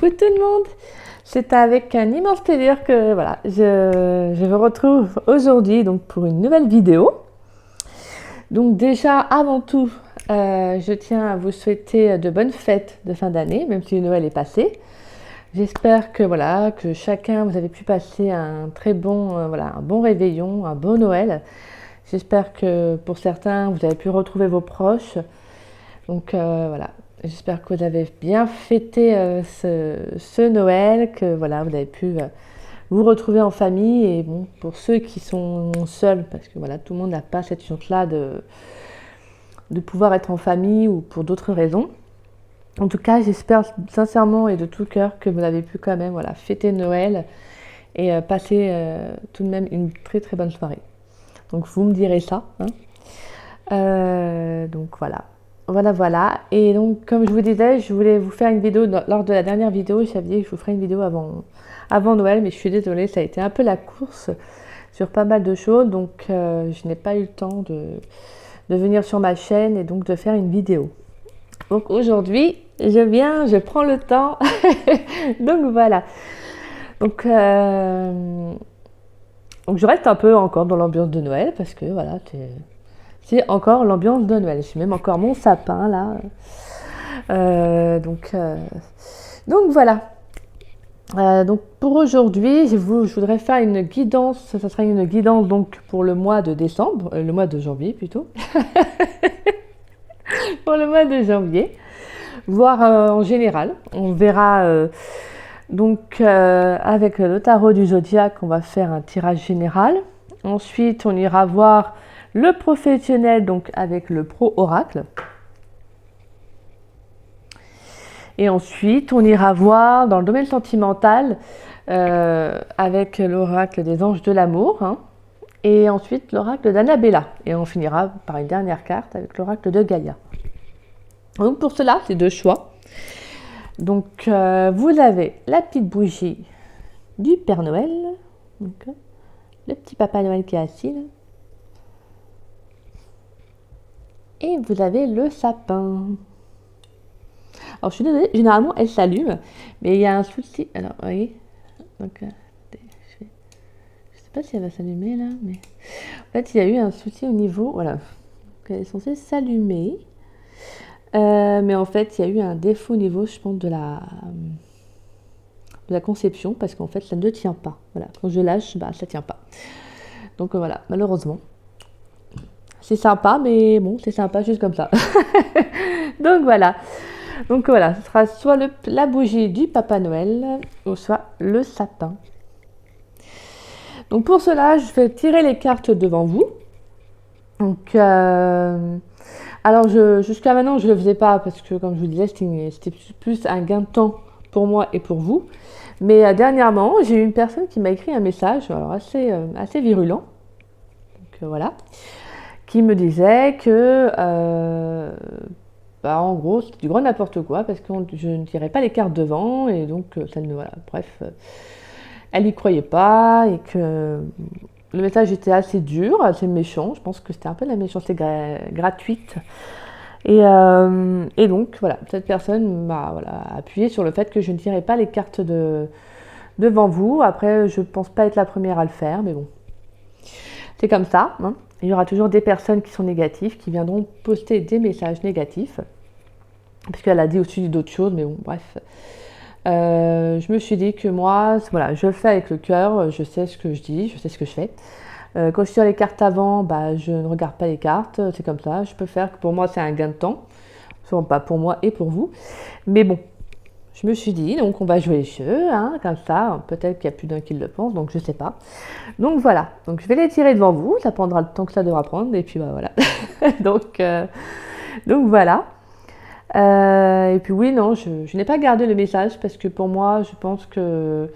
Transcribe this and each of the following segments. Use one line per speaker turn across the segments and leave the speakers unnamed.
Coucou tout le monde, c'est avec un immense plaisir que voilà, je vous retrouve aujourd'hui donc pour une nouvelle vidéo. Donc déjà avant tout, je tiens à vous souhaiter de bonnes fêtes de fin d'année, même si Noël est passé. J'espère que voilà, que chacun vous avez pu passer un très bon un bon réveillon, un bon Noël. J'espère que pour certains vous avez pu retrouver vos proches. Donc voilà. J'espère que vous avez bien fêté ce Noël, que voilà, vous avez pu vous retrouver en famille. Et bon, pour ceux qui sont seuls, parce que voilà, tout le monde n'a pas cette chance-là de pouvoir être en famille ou pour d'autres raisons. En tout cas, j'espère sincèrement et de tout cœur que vous avez pu quand même voilà, fêter Noël et passer tout de même une très très bonne soirée. Donc vous me direz ça. Hein. Donc voilà. Voilà. Et donc, comme je vous disais, je voulais vous faire une vidéo. Lors de la dernière vidéo, j'avais dit que je vous ferais une vidéo avant Noël, mais je suis désolée, ça a été un peu la course sur pas mal de choses. Donc, je n'ai pas eu le temps de venir sur ma chaîne et donc de faire une vidéo. Donc, aujourd'hui, je prends le temps. Donc, voilà. Donc, je reste un peu encore dans l'ambiance de Noël parce que voilà, c'est encore l'ambiance de Noël. J'ai même encore mon sapin là. Donc voilà. Donc pour aujourd'hui, je voudrais faire une guidance. Ça sera une guidance donc pour le mois de décembre, le mois de janvier plutôt. Pour le mois de janvier, voire en général. On verra donc avec le tarot du zodiaque, on va faire un tirage général. Ensuite, on ira voir le professionnel, donc avec le pro oracle. Et ensuite, on ira voir dans le domaine sentimental avec l'oracle des anges de l'amour. Hein. Et ensuite, l'oracle d'Annabella. Et on finira par une dernière carte avec l'oracle de Gaïa. Donc pour cela, c'est deux choix. Donc vous avez la petite bougie du Père Noël. Donc, le petit Papa Noël qui est assis là. Et vous avez le sapin. Alors je suis désolée, généralement elle s'allume, mais il y a un souci. Alors vous voyez, donc je sais pas si elle va s'allumer là, mais en fait il y a eu un souci au niveau, voilà, donc, elle est censée s'allumer, mais en fait il y a eu un défaut au niveau, je pense, de la conception, parce qu'en fait ça ne tient pas. Voilà, quand je lâche, bah ça tient pas. Donc voilà, malheureusement. C'est sympa, mais bon, c'est sympa juste comme ça. Donc voilà, ce sera soit la bougie du Papa Noël, ou soit le sapin. Donc pour cela, je vais tirer les cartes devant vous. Donc, alors jusqu'à maintenant, je ne le faisais pas, parce que comme je vous disais, c'était plus un gain de temps pour moi et pour vous. Mais dernièrement, j'ai eu une personne qui m'a écrit un message, alors assez virulent. Donc voilà. Qui me disait que, en gros, c'était du grand n'importe quoi, parce que je ne tirais pas les cartes devant, et donc, voilà, bref, elle n'y croyait pas, et que le message était assez dur, assez méchant. Je pense que c'était un peu de la méchanceté gratuite. Et donc, voilà, cette personne m'a appuyé sur le fait que je ne tirais pas les cartes devant vous. Après, je ne pense pas être la première à le faire, mais bon, c'est comme ça, hein. Il y aura toujours des personnes qui sont négatives, qui viendront poster des messages négatifs. Parce qu'elle a dit aussi d'autres choses, mais bon, bref. Je me suis dit que moi, voilà, je le fais avec le cœur, je sais ce que je dis, je sais ce que je fais. Quand je tire les cartes avant, je ne regarde pas les cartes, c'est comme ça. Je peux faire que pour moi, c'est un gain de temps. Souvent pas pour moi et pour vous. Mais bon, je me suis dit, donc on va jouer les jeux, hein, comme ça. Peut-être qu'il y a plus d'un qui le pense, donc je sais pas. Donc voilà, donc je vais les tirer devant vous, ça prendra le temps que ça devra prendre, et puis voilà. donc voilà. Et puis oui, non, je n'ai pas gardé le message, parce que pour moi, je pense que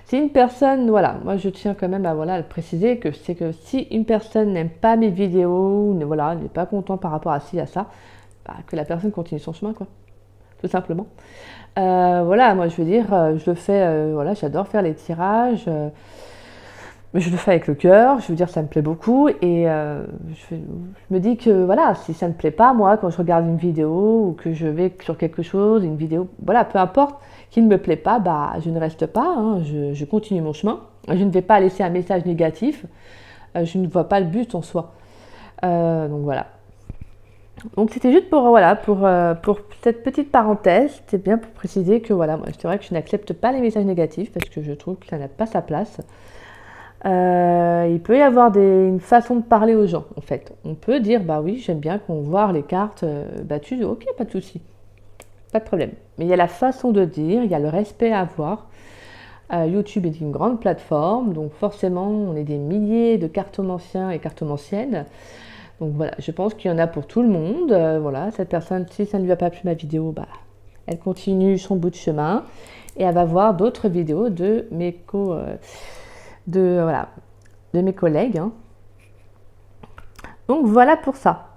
si une personne, voilà, moi je tiens quand même à le préciser, que c'est que si une personne n'aime pas mes vidéos, n'est pas content par rapport à ci, à ça, que la personne continue son chemin, quoi, tout simplement. Moi je veux dire, je le fais, j'adore faire les tirages. je le fais avec le cœur, je veux dire, ça me plaît beaucoup et je me dis que voilà, si ça ne me plaît pas, moi, quand je regarde une vidéo ou que je vais sur quelque chose, une vidéo, voilà, peu importe, qui ne me plaît pas, bah, je ne reste pas, hein, je continue mon chemin. Je ne vais pas laisser un message négatif, je ne vois pas le but en soi. Donc voilà. Donc c'était juste pour, voilà, pour cette petite parenthèse, c'était bien pour préciser que voilà, moi c'est vrai que je n'accepte pas les messages négatifs parce que je trouve que ça n'a pas sa place. Il peut y avoir une façon de parler aux gens en fait. On peut dire bah oui j'aime bien qu'on voit les cartes battues, ok pas de souci, pas de problème. Mais il y a la façon de dire, il y a le respect à avoir. YouTube est une grande plateforme, donc forcément on est des milliers de cartomanciens et cartomanciennes. Donc voilà, je pense qu'il y en a pour tout le monde. Voilà, cette personne, si ça ne lui a pas plu ma vidéo, bah, elle continue son bout de chemin et elle va voir d'autres vidéos de mes voilà, de mes collègues. Hein. Donc voilà pour ça.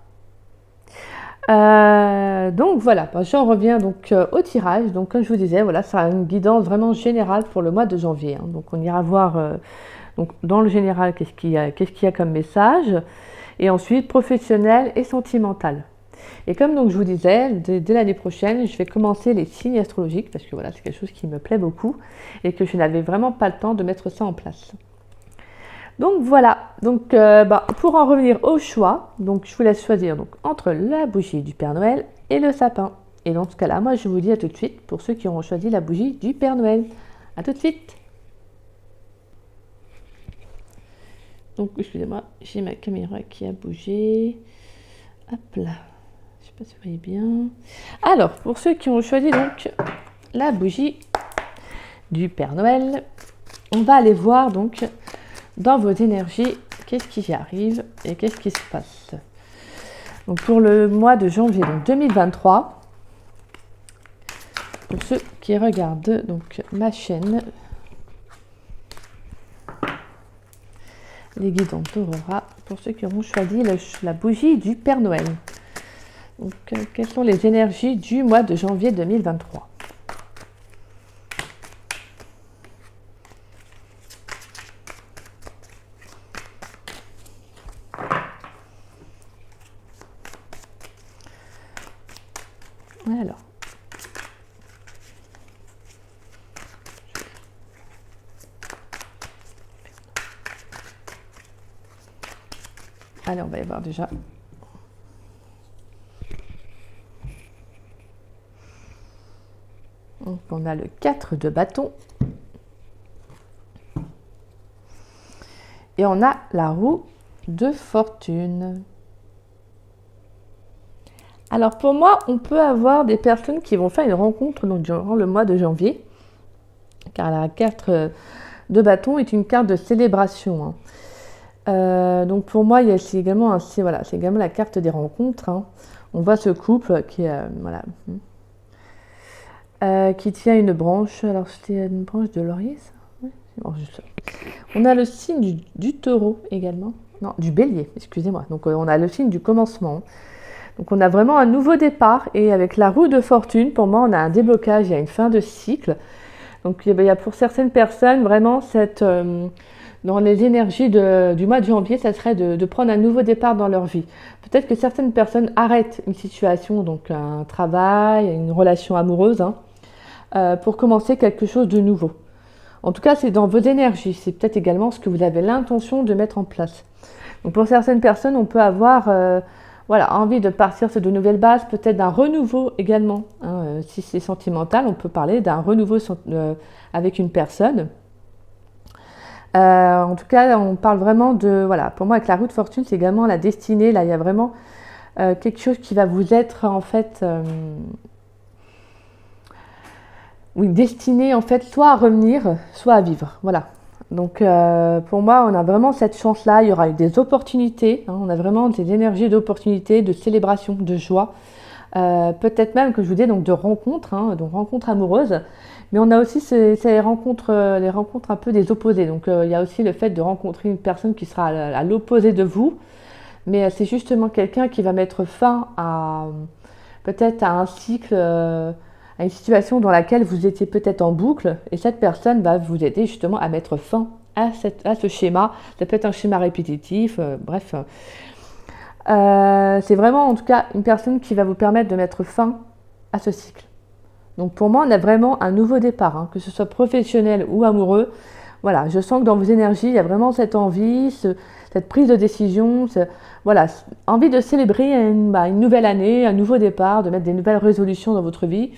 Donc voilà, j'en reviens donc au tirage. Donc comme je vous disais, voilà, ça sera une guidance vraiment générale pour le mois de janvier. Hein. Donc on ira voir donc dans le général qu'est-ce qu'il y a comme message. Et ensuite professionnel et sentimental. Et comme donc je vous disais, dès l'année prochaine, je vais commencer les signes astrologiques parce que voilà, c'est quelque chose qui me plaît beaucoup et que je n'avais vraiment pas le temps de mettre ça en place. Donc voilà, donc pour en revenir au choix, donc je vous laisse choisir donc, entre la bougie du Père Noël et le sapin. Et dans ce cas-là, moi je vous dis à tout de suite pour ceux qui auront choisi la bougie du Père Noël. À tout de suite. Donc excusez-moi, j'ai ma caméra qui a bougé. Hop là, je sais pas si vous voyez bien. Alors, pour ceux qui ont choisi donc la bougie du Père Noël, on va aller voir donc dans vos énergies qu'est-ce qui y arrive et qu'est-ce qui se passe. Donc pour le mois de janvier donc 2023, pour ceux qui regardent donc ma chaîne, les guidances d'Aurora, pour ceux qui auront choisi la bougie du Père Noël. Donc, quelles sont les énergies du mois de janvier 2023 ? Alors. Allez, on va y voir déjà. Donc, on a le 4 de bâton. Et on a la roue de fortune. Alors, pour moi, on peut avoir des personnes qui vont faire une rencontre donc, durant le mois de janvier. Car la carte de bâton est une carte de célébration. Hein. Donc pour moi, c'est également la carte des rencontres. Hein. On voit ce couple qui qui tient une branche. Alors c'était une branche de laurier, ça oui, on a le signe du taureau également. Non, du bélier, excusez-moi. Donc on a le signe du commencement. Donc on a vraiment un nouveau départ. Et avec la roue de fortune, pour moi, on a un déblocage, il y a une fin de cycle. Donc il y a pour certaines personnes vraiment dans les énergies du mois de janvier, ça serait de prendre un nouveau départ dans leur vie. Peut-être que certaines personnes arrêtent une situation, donc un travail, une relation amoureuse, pour commencer quelque chose de nouveau. En tout cas, c'est dans vos énergies. C'est peut-être également ce que vous avez l'intention de mettre en place. Donc pour certaines personnes, on peut avoir envie de partir sur de nouvelles bases, peut-être d'un renouveau également. Si c'est sentimental, on peut parler d'un renouveau avec une personne. En tout cas, on parle vraiment pour moi, avec la roue de fortune, c'est également la destinée. Là, il y a vraiment quelque chose qui va vous être, en fait, destiné, en fait, soit à revenir, soit à vivre. Voilà. Donc, pour moi, on a vraiment cette chance-là. Il y aura des opportunités. On a vraiment des énergies d'opportunités, de célébration, de joie. Peut-être même, que je vous dis, donc de rencontres, donc rencontres amoureuses. Mais on a aussi les rencontres un peu des opposés. Donc il y a aussi le fait de rencontrer une personne qui sera à l'opposé de vous. Mais c'est justement quelqu'un qui va mettre fin peut-être à un cycle, à une situation dans laquelle vous étiez peut-être en boucle. Et cette personne va vous aider justement à mettre fin à ce schéma. Ça peut être un schéma répétitif, bref. C'est vraiment en tout cas une personne qui va vous permettre de mettre fin à ce cycle. Donc pour moi, on a vraiment un nouveau départ, hein, que ce soit professionnel ou amoureux. Voilà, je sens que dans vos énergies, il y a vraiment cette envie, cette prise de décision, voilà, envie de célébrer une nouvelle année, un nouveau départ, de mettre des nouvelles résolutions dans votre vie.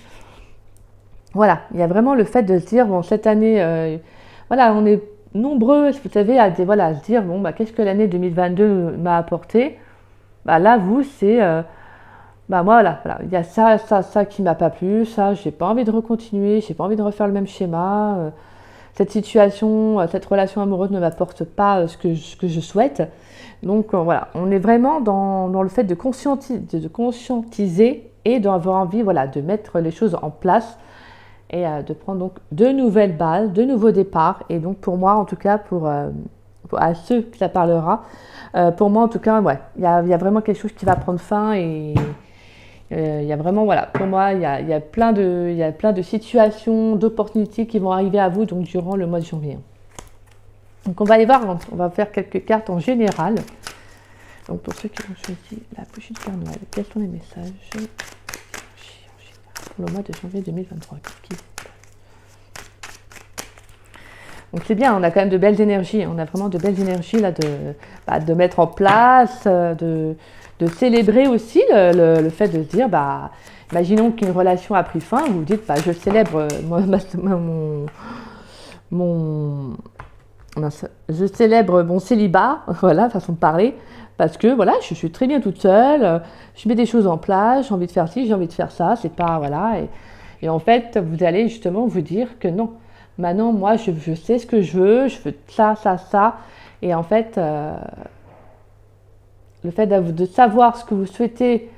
Voilà, il y a vraiment le fait de se dire, bon, cette année, voilà, on est nombreux, vous savez, à se dire, bon, qu'est-ce que l'année 2022 m'a apporté? Là, vous, c'est, moi, voilà, il y a ça qui m'a pas plu, ça, j'ai pas envie de recontinuer, j'ai pas envie de refaire le même schéma, cette situation, cette relation amoureuse ne m'apporte pas ce que je souhaite. Donc, voilà, on est vraiment dans le fait de conscientiser et d'avoir envie, voilà, de mettre les choses en place et de prendre donc de nouvelles bases, de nouveaux départs. Et donc, pour moi, en tout cas, à ceux que ça parlera, pour moi, en tout cas, ouais, il y a vraiment quelque chose qui va prendre fin et il y a vraiment, voilà, pour moi, il y a plein de situations, d'opportunités qui vont arriver à vous donc durant le mois de janvier. Donc, on va aller voir, on va faire quelques cartes en général. Donc, pour ceux qui ont choisi la bougie de Père Noël, quels sont les messages pour le mois de janvier 2023? Donc c'est bien, on a quand même de belles énergies, on a vraiment de belles énergies là de mettre en place, de célébrer aussi le fait de se dire, imaginons qu'une relation a pris fin, vous vous dites, je célèbre je célèbre mon célibat, voilà, façon de parler, parce que voilà, je suis très bien toute seule, je mets des choses en place, j'ai envie de faire ci, j'ai envie de faire ça, c'est pas, voilà, et en fait, vous allez justement vous dire que non. Maintenant, moi, je sais ce que je veux ça, et en fait, le fait de savoir ce que vous souhaitez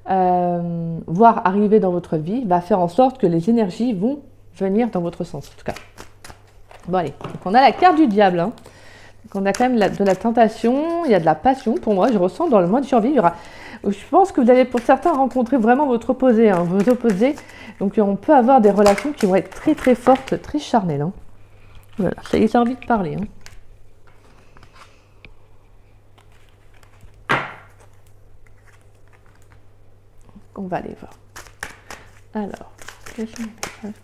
voir arriver dans votre vie va faire en sorte que les énergies vont venir dans votre sens, en tout cas. Bon, allez, donc on a la carte du diable, hein. Donc on a quand même de la tentation, il y a de la passion, pour moi, je ressens dans le mois de janvier, je pense que vous allez pour certains rencontrer vraiment votre opposé, hein, vos opposés. Donc on peut avoir des relations qui vont être très très fortes, très charnelles. Hein. Voilà, ça y est, j'ai envie de parler. Hein. On va aller voir. Alors, quels sont les messages ?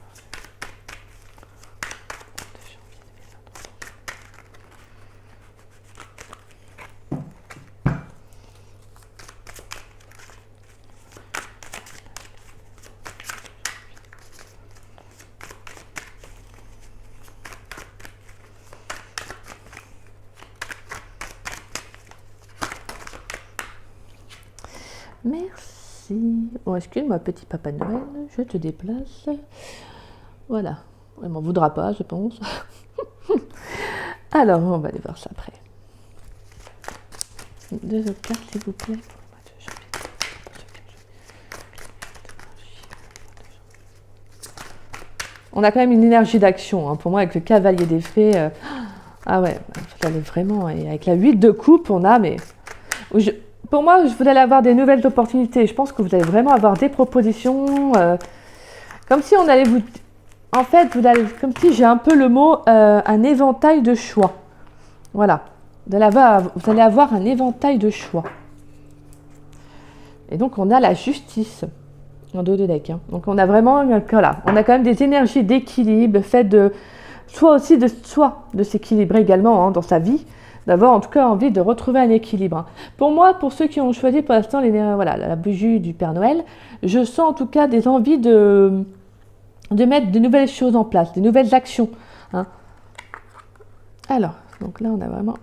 Merci. Bon, excuse-moi, petit Papa Noël, je te déplace. Voilà. Il m'en voudra pas, je pense. Alors, on va aller voir ça après. Deux autres cartes, s'il vous plaît. On a quand même une énergie d'action. Hein. Pour moi, avec le cavalier des fées, ah ouais, ça allait vraiment. Et avec la 8 de coupe, on a, mais... Pour moi, vous allez avoir des nouvelles opportunités. Je pense que vous allez vraiment avoir des propositions. Comme si on allait vous... En fait, comme si j'ai un peu le mot un éventail de choix. Voilà. Vous allez avoir un éventail de choix. Et donc, on a la justice en dos de deck. Hein. Donc, on a vraiment... Voilà. On a quand même des énergies d'équilibre, fait de... Soit de s'équilibrer également hein, dans sa vie. D'avoir en tout cas envie de retrouver un équilibre. Pour moi, pour ceux qui ont choisi pour l'instant la bougie du Père Noël, je sens en tout cas des envies de mettre de nouvelles choses en place, des nouvelles actions. Hein. Alors, donc là on a vraiment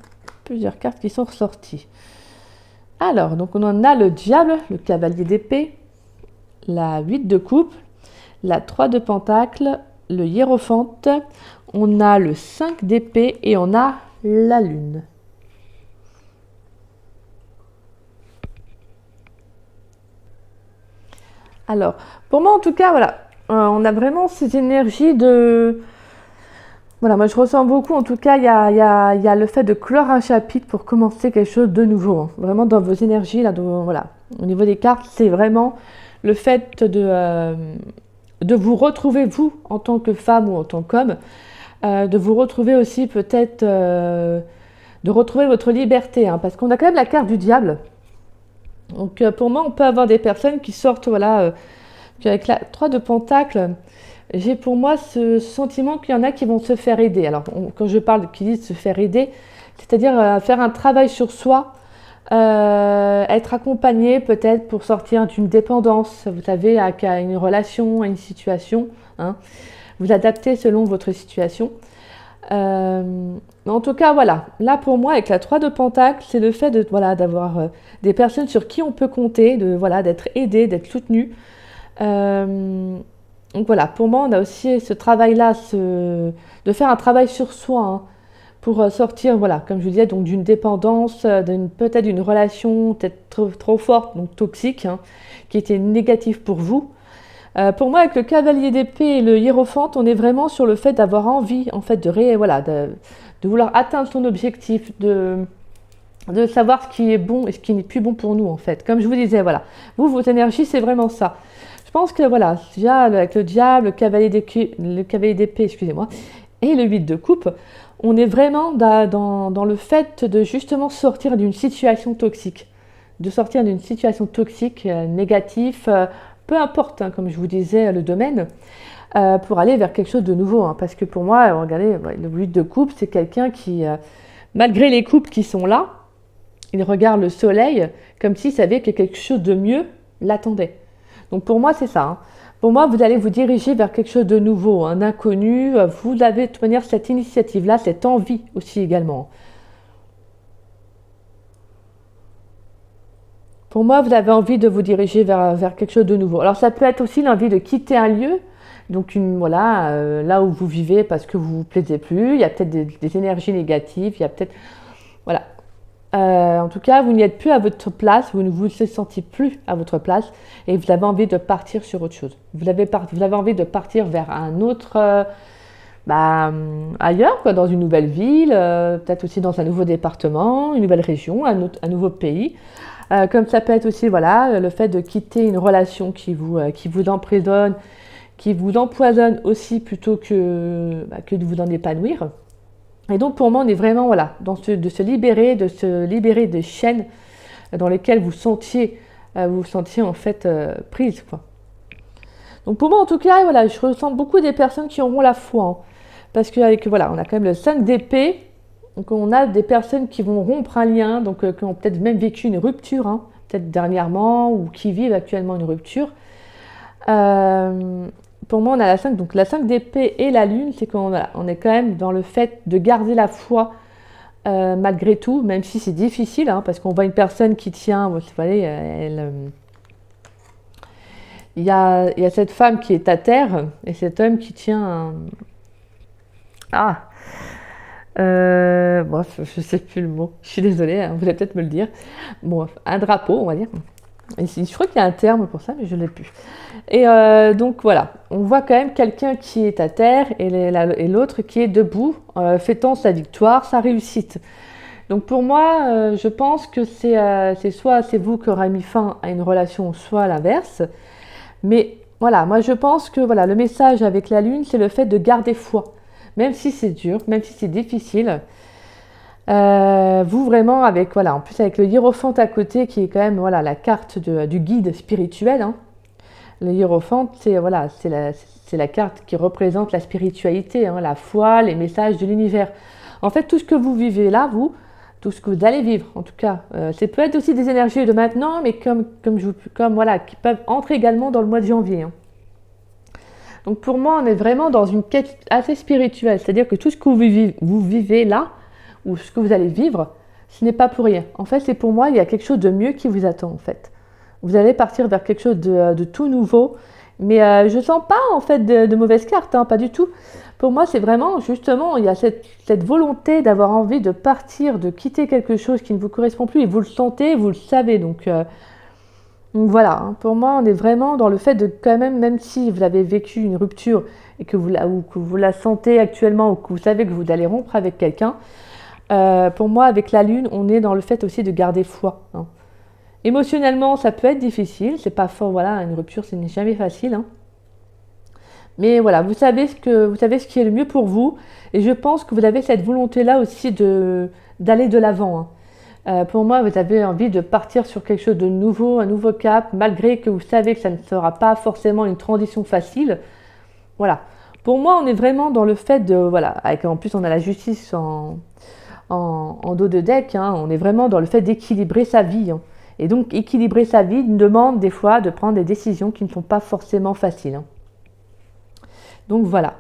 plusieurs cartes qui sont ressorties. Alors, donc on en a le diable, le cavalier d'épée, la 8 de coupe, la 3 de pentacle, le hiérophante, on a le 5 d'épée et on a la lune. Alors, pour moi en tout cas, voilà, on a vraiment ces énergies de... Voilà, moi je ressens beaucoup, en tout cas, il y a le fait de clore un chapitre pour commencer quelque chose de nouveau. Hein. Vraiment dans vos énergies, là, voilà. Au niveau des cartes, c'est vraiment le fait de vous retrouver, vous, en tant que femme ou en tant qu'homme, de vous retrouver aussi peut-être, de retrouver votre liberté, hein, parce qu'on a quand même la carte du diable. Donc pour moi, on peut avoir des personnes qui sortent, voilà, avec la 3 de Pentacles, j'ai pour moi ce sentiment qu'il y en a qui vont se faire aider. Alors quand je parle qui disent se faire aider, c'est-à-dire faire un travail sur soi, être accompagné peut-être pour sortir d'une dépendance, vous savez, à une relation, à une situation, hein, vous adapter selon votre situation. En tout cas, voilà, là pour moi, avec la 3 de Pentacles, c'est le fait de, voilà, d'avoir des personnes sur qui on peut compter, de, voilà, d'être aidé, d'être soutenu. Donc voilà, pour moi, on a aussi ce travail-là, de faire un travail sur soi, hein, pour sortir, voilà, comme je vous disais, donc d'une dépendance, peut-être d'une relation peut-être trop forte, donc toxique, hein, qui était négative pour vous. Pour moi, avec le cavalier d'épée et le hiérophante, on est vraiment sur le fait d'avoir envie, en fait, de vouloir atteindre son objectif, de savoir ce qui est bon et ce qui n'est plus bon pour nous, en fait. Comme je vous disais, voilà, vos énergies, c'est vraiment ça. Je pense que, voilà, déjà, avec le diable, le cavalier d'épée, excusez-moi, et le 8 de coupe, on est vraiment dans le fait de justement sortir d'une situation toxique. De sortir d'une situation toxique, négative, peu importe, hein, comme je vous disais, le domaine, pour aller vers quelque chose de nouveau. Hein, parce que pour moi, regardez, le 8 de coupe, c'est quelqu'un qui, malgré les coupes qui sont là, il regarde le soleil comme s'il savait que quelque chose de mieux l'attendait. Donc pour moi, c'est ça. Hein. Pour moi, vous allez vous diriger vers quelque chose de nouveau, un inconnu. Vous avez de toute manière cette initiative-là, cette envie aussi également. Pour moi, vous avez envie de vous diriger vers quelque chose de nouveau. Alors ça peut être aussi l'envie de quitter un lieu, donc voilà, là où vous vivez parce que vous vous plaisez plus. Il y a peut-être des énergies négatives, il y a peut-être... Voilà. En tout cas, vous n'y êtes plus à votre place, vous ne vous sentez plus à votre place et vous avez envie de partir sur autre chose. Vous avez envie de partir vers un autre... ailleurs, quoi, dans une nouvelle ville, peut-être aussi dans un nouveau département, une nouvelle région, un nouveau pays. Comme ça peut être aussi, voilà, le fait de quitter une relation qui vous emprisonne, qui vous empoisonne aussi plutôt que de vous en épanouir. Et donc pour moi, on est vraiment, voilà, de se libérer des chaînes dans lesquelles vous vous sentiez en fait prise, quoi. Donc pour moi, en tout cas, voilà, je ressens beaucoup des personnes qui auront la foi, hein, parce qu'avec, voilà, on a quand même le 5 d'épée. Donc on a des personnes qui vont rompre un lien, donc qui ont peut-être même vécu une rupture, hein, peut-être dernièrement, ou qui vivent actuellement une rupture. Pour moi, on a la 5, donc la 5 d'épée et la lune, c'est qu'on on est quand même dans le fait de garder la foi malgré tout, même si c'est difficile, hein, parce qu'on voit une personne qui tient, vous voyez, il y a cette femme qui est à terre et cet homme qui tient bon, je sais plus le mot. Je suis désolée, hein, vous allez peut-être me le dire. Bon, un drapeau, on va dire. Et je crois qu'il y a un terme pour ça, mais je ne l'ai plus. Et donc voilà, on voit quand même quelqu'un qui est à terre et l'autre qui est debout, fêtant sa victoire, sa réussite. Donc pour moi, je pense que c'est soit c'est vous qui aurez mis fin à une relation, soit l'inverse. Mais voilà, moi je pense que voilà, le message avec la lune, c'est le fait de garder foi. Même si c'est dur, même si c'est difficile, vous vraiment avec, voilà, en plus avec le hiérophante à côté qui est quand même, voilà, la carte du guide spirituel, hein. Le hiérophante, c'est, voilà, c'est la carte qui représente la spiritualité, hein, la foi, les messages de l'univers. En fait, tout ce que vous vivez là, tout ce que vous allez vivre, en tout cas, ça peut être aussi des énergies de maintenant, mais comme voilà, qui peuvent entrer également dans le mois de janvier, hein. Donc pour moi, on est vraiment dans une quête assez spirituelle, c'est-à-dire que tout ce que vous vivez là, ou ce que vous allez vivre, ce n'est pas pour rien. En fait, c'est pour moi, il y a quelque chose de mieux qui vous attend, en fait. Vous allez partir vers quelque chose de tout nouveau, mais je ne sens pas, en fait, de mauvaises cartes, hein, pas du tout. Pour moi, c'est vraiment, justement, il y a cette volonté d'avoir envie de partir, de quitter quelque chose qui ne vous correspond plus, et vous le sentez, vous le savez, donc voilà, hein, pour moi, on est vraiment dans le fait de quand même si vous avez vécu une rupture et que vous la sentez actuellement ou que vous savez que vous allez rompre avec quelqu'un, pour moi, avec la lune, on est dans le fait aussi de garder foi, hein. Émotionnellement, ça peut être difficile, c'est pas fort, voilà, une rupture, ce n'est jamais facile, hein. Mais voilà, vous savez ce qui est le mieux pour vous. Et je pense que vous avez cette volonté-là aussi d'aller de l'avant, hein. Pour moi, vous avez envie de partir sur quelque chose de nouveau, un nouveau cap, malgré que vous savez que ça ne sera pas forcément une transition facile. Voilà. Pour moi, on est vraiment dans le fait de, voilà, en plus on a la justice en dos de deck, hein, on est vraiment dans le fait d'équilibrer sa vie, hein. Et donc, équilibrer sa vie demande des fois de prendre des décisions qui ne sont pas forcément faciles, hein. Donc voilà.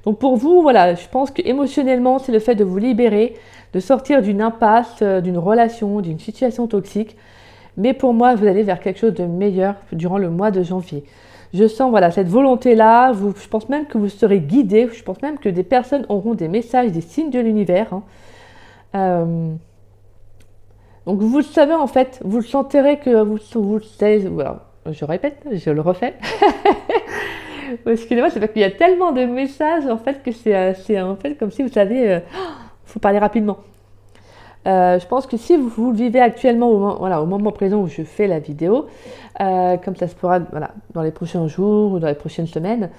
Donc pour vous, voilà, je pense que émotionnellement, c'est le fait de vous libérer, de sortir d'une impasse, d'une relation, d'une situation toxique. Mais pour moi, vous allez vers quelque chose de meilleur durant le mois de janvier. Je sens voilà, cette volonté-là, je pense même que vous serez guidé, je pense même que des personnes auront des messages, des signes de l'univers, hein. Donc vous le savez en fait, vous le sentirez que vous le savez, voilà, je répète, je le refais. Excusez-moi, c'est parce qu'il y a tellement de messages en fait que c'est en fait comme si vous savez, faut parler rapidement. Je pense que si vous le vivez actuellement au moment présent où je fais la vidéo, comme ça se fera voilà, dans les prochains jours ou dans les prochaines semaines,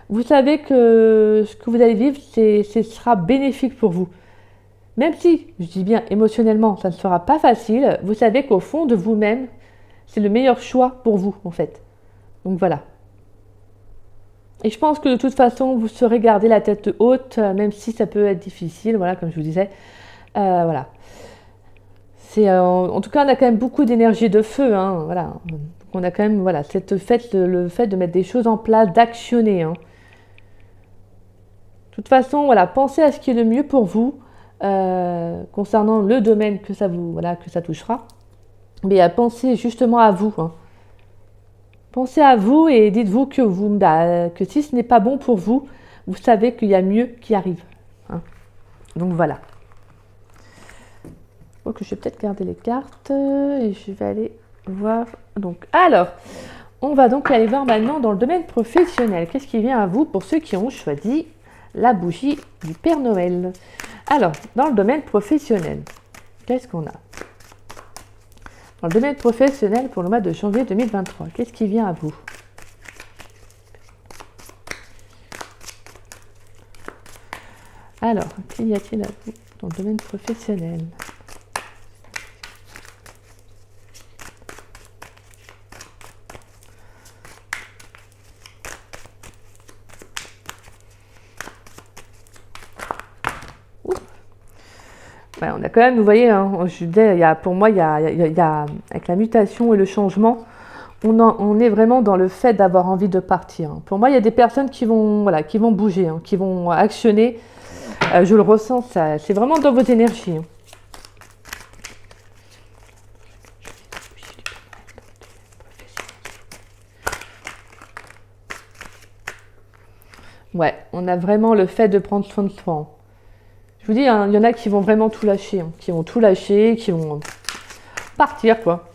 vous savez que ce que vous allez vivre, ce sera bénéfique pour vous. Même si, je dis bien émotionnellement, ça ne sera pas facile, vous savez qu'au fond de vous-même, c'est le meilleur choix pour vous en fait. Donc voilà. Et je pense que de toute façon, vous saurez garder la tête haute, même si ça peut être difficile, voilà, comme je vous disais. Voilà. En tout cas, on a quand même beaucoup d'énergie de feu, hein, voilà. Donc on a quand même voilà, le fait de mettre des choses en place, d'actionner, hein. De toute façon, voilà, pensez à ce qui est le mieux pour vous, concernant le domaine que ça touchera. Mais pensez justement à vous, hein. Pensez à vous et dites-vous que si ce n'est pas bon pour vous, vous savez qu'il y a mieux qui arrive, hein. Donc voilà. Donc je vais peut-être garder les cartes et je vais aller voir. Donc alors, on va donc aller voir maintenant dans le domaine professionnel. Qu'est-ce qui vient à vous pour ceux qui ont choisi la bougie du Père Noël? Alors, dans le domaine professionnel, qu'est-ce qu'on a? Dans le domaine professionnel pour le mois de janvier 2023, qu'est-ce qui vient à vous? Alors, qu'y a-t-il à vous dans le domaine professionnel? Ouais, on a quand même, vous voyez, hein, pour moi, avec la mutation et le changement, on est vraiment dans le fait d'avoir envie de partir. Pour moi, il y a des personnes qui vont bouger, hein, qui vont actionner. Je le ressens, c'est vraiment dans vos énergies, hein. Ouais, on a vraiment le fait de prendre soin de soi, hein. Je vous dis, hein, il y en a qui vont vraiment tout lâcher, hein, qui vont partir, quoi.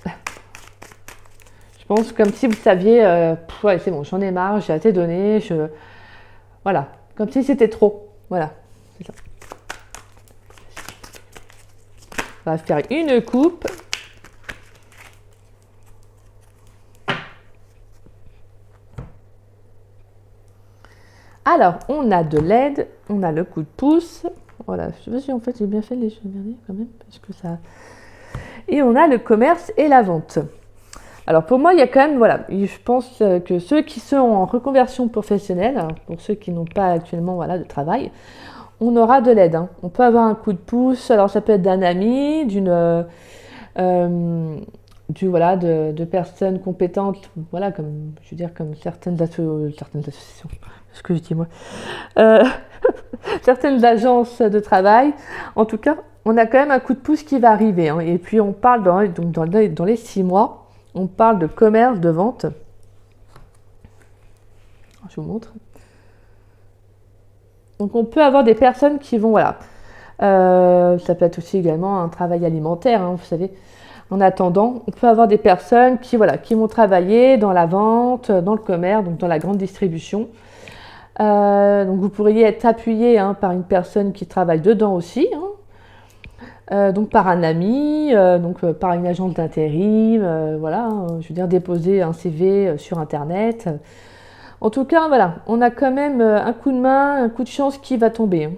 Je pense comme si vous saviez, ouais, c'est bon, j'en ai marre, j'ai assez donné, voilà, comme si c'était trop, voilà, c'est ça. On va faire une coupe. Alors, on a de l'aide, on a le coup de pouce. Voilà, je sais pas si en fait j'ai bien fait les choses derniers quand même, parce que ça. Et on a le commerce et la vente. Alors pour moi, il y a quand même, voilà, je pense que ceux qui sont en reconversion professionnelle, alors pour ceux qui n'ont pas actuellement voilà, de travail, on aura de l'aide, hein. On peut avoir un coup de pouce, alors ça peut être d'un ami, de personnes compétentes, voilà, comme je veux dire, comme certaines associations, ce que je dis moi, certaines agences de travail. En tout cas, on a quand même un coup de pouce qui va arriver, hein. Et puis on parle dans les 6 mois, on parle de commerce, de vente. Je vous montre. Donc on peut avoir des personnes qui vont, voilà. Ça peut être aussi également un travail alimentaire, hein, vous savez. En attendant, on peut avoir des personnes qui vont travailler dans la vente, dans le commerce, donc dans la grande distribution. Donc vous pourriez être appuyé, hein, par une personne qui travaille dedans aussi, hein. Donc par un ami, par une agence d'intérim, voilà, hein, je veux dire déposer un CV sur internet. En tout cas, voilà, on a quand même un coup de main, un coup de chance qui va tomber, hein.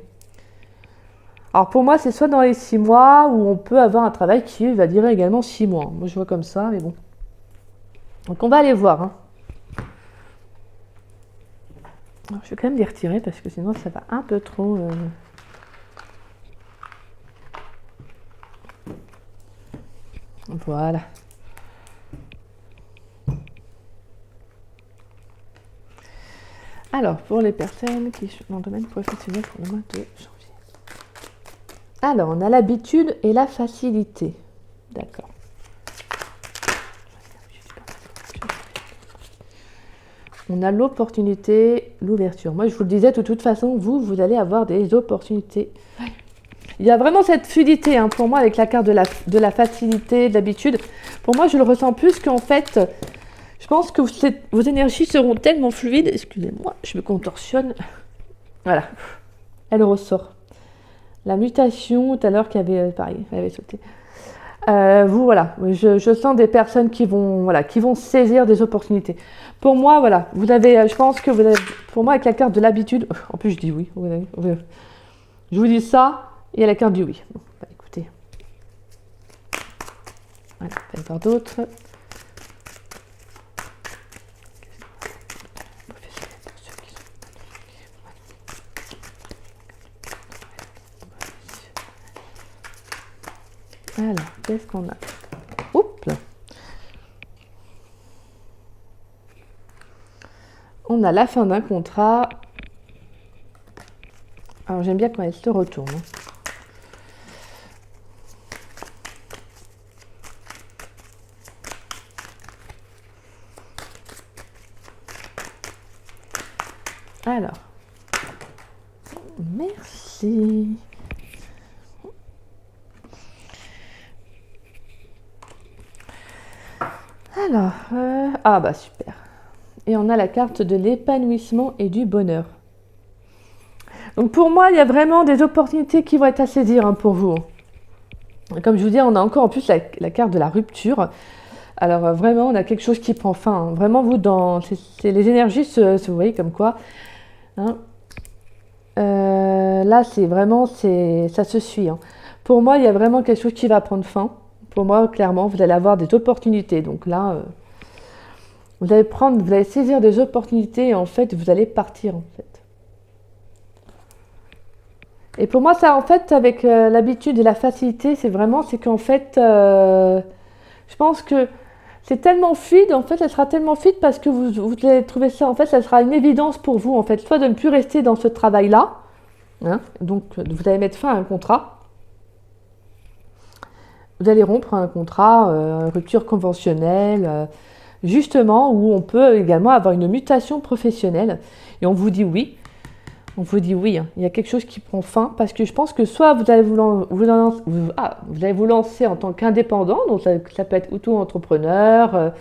Alors pour moi, c'est soit dans les 6 mois, ou on peut avoir un travail qui va durer également 6 mois. Moi, je vois comme ça, mais bon. Donc on va aller voir, hein. Alors, je vais quand même les retirer, parce que sinon, ça va un peu trop... Voilà. Alors, pour les personnes qui sont dans le domaine professionnel pour le mois de janvier. Alors, on a l'habitude et la facilité. D'accord. On a l'opportunité, l'ouverture. Moi, je vous le disais, de toute façon, vous allez avoir des opportunités. Il y a vraiment cette fluidité, hein, pour moi, avec la carte de la facilité, de l'habitude. Pour moi, je le ressens plus qu'en fait, je pense que vos énergies seront tellement fluides. Excusez-moi, je me contorsionne. Voilà, elle ressort. La mutation, tout à l'heure, qui avait, pareil, elle avait sauté. Voilà, je sens des personnes qui vont saisir des opportunités. Pour moi, voilà, vous avez, je pense que vous avez, pour moi, avec la carte de l'habitude, en plus, je dis oui. Je vous dis ça, et la carte du oui. Bon, bah, écoutez. Voilà, on va y voir d'autres. Alors, qu'est-ce qu'on a? Oups! On a la fin d'un contrat. Alors, j'aime bien quand elle se retourne, hein. Alors, merci. Alors, ah bah super. Et on a la carte de l'épanouissement et du bonheur. Donc pour moi, il y a vraiment des opportunités qui vont être à saisir, hein, pour vous. Comme je vous dis, on a encore en plus la carte de la rupture. Alors vraiment, on a quelque chose qui prend fin, hein. Vraiment, vous, les énergies vous voyez comme quoi, hein. Là, c'est vraiment, ça se suit, hein. Pour moi, il y a vraiment quelque chose qui va prendre fin. Pour moi, clairement, vous allez avoir des opportunités. Donc là, vous allez saisir des opportunités et en fait, vous allez partir, en fait. Et pour moi, ça, en fait, avec l'habitude et la facilité, c'est qu'en fait, je pense que c'est tellement fluide, en fait, ça sera tellement fluide parce que vous allez trouver ça, en fait, ça sera une évidence pour vous, en fait, soit de ne plus rester dans ce travail-là, hein, donc vous allez mettre fin à un contrat, vous allez rompre un contrat, rupture conventionnelle, justement, où on peut également avoir une mutation professionnelle, et on vous dit oui. On vous dit oui, hein. Il y a quelque chose qui prend fin parce que je pense que soit vous allez vous allez vous lancer en tant qu'indépendant, donc ça peut être auto-entrepreneur,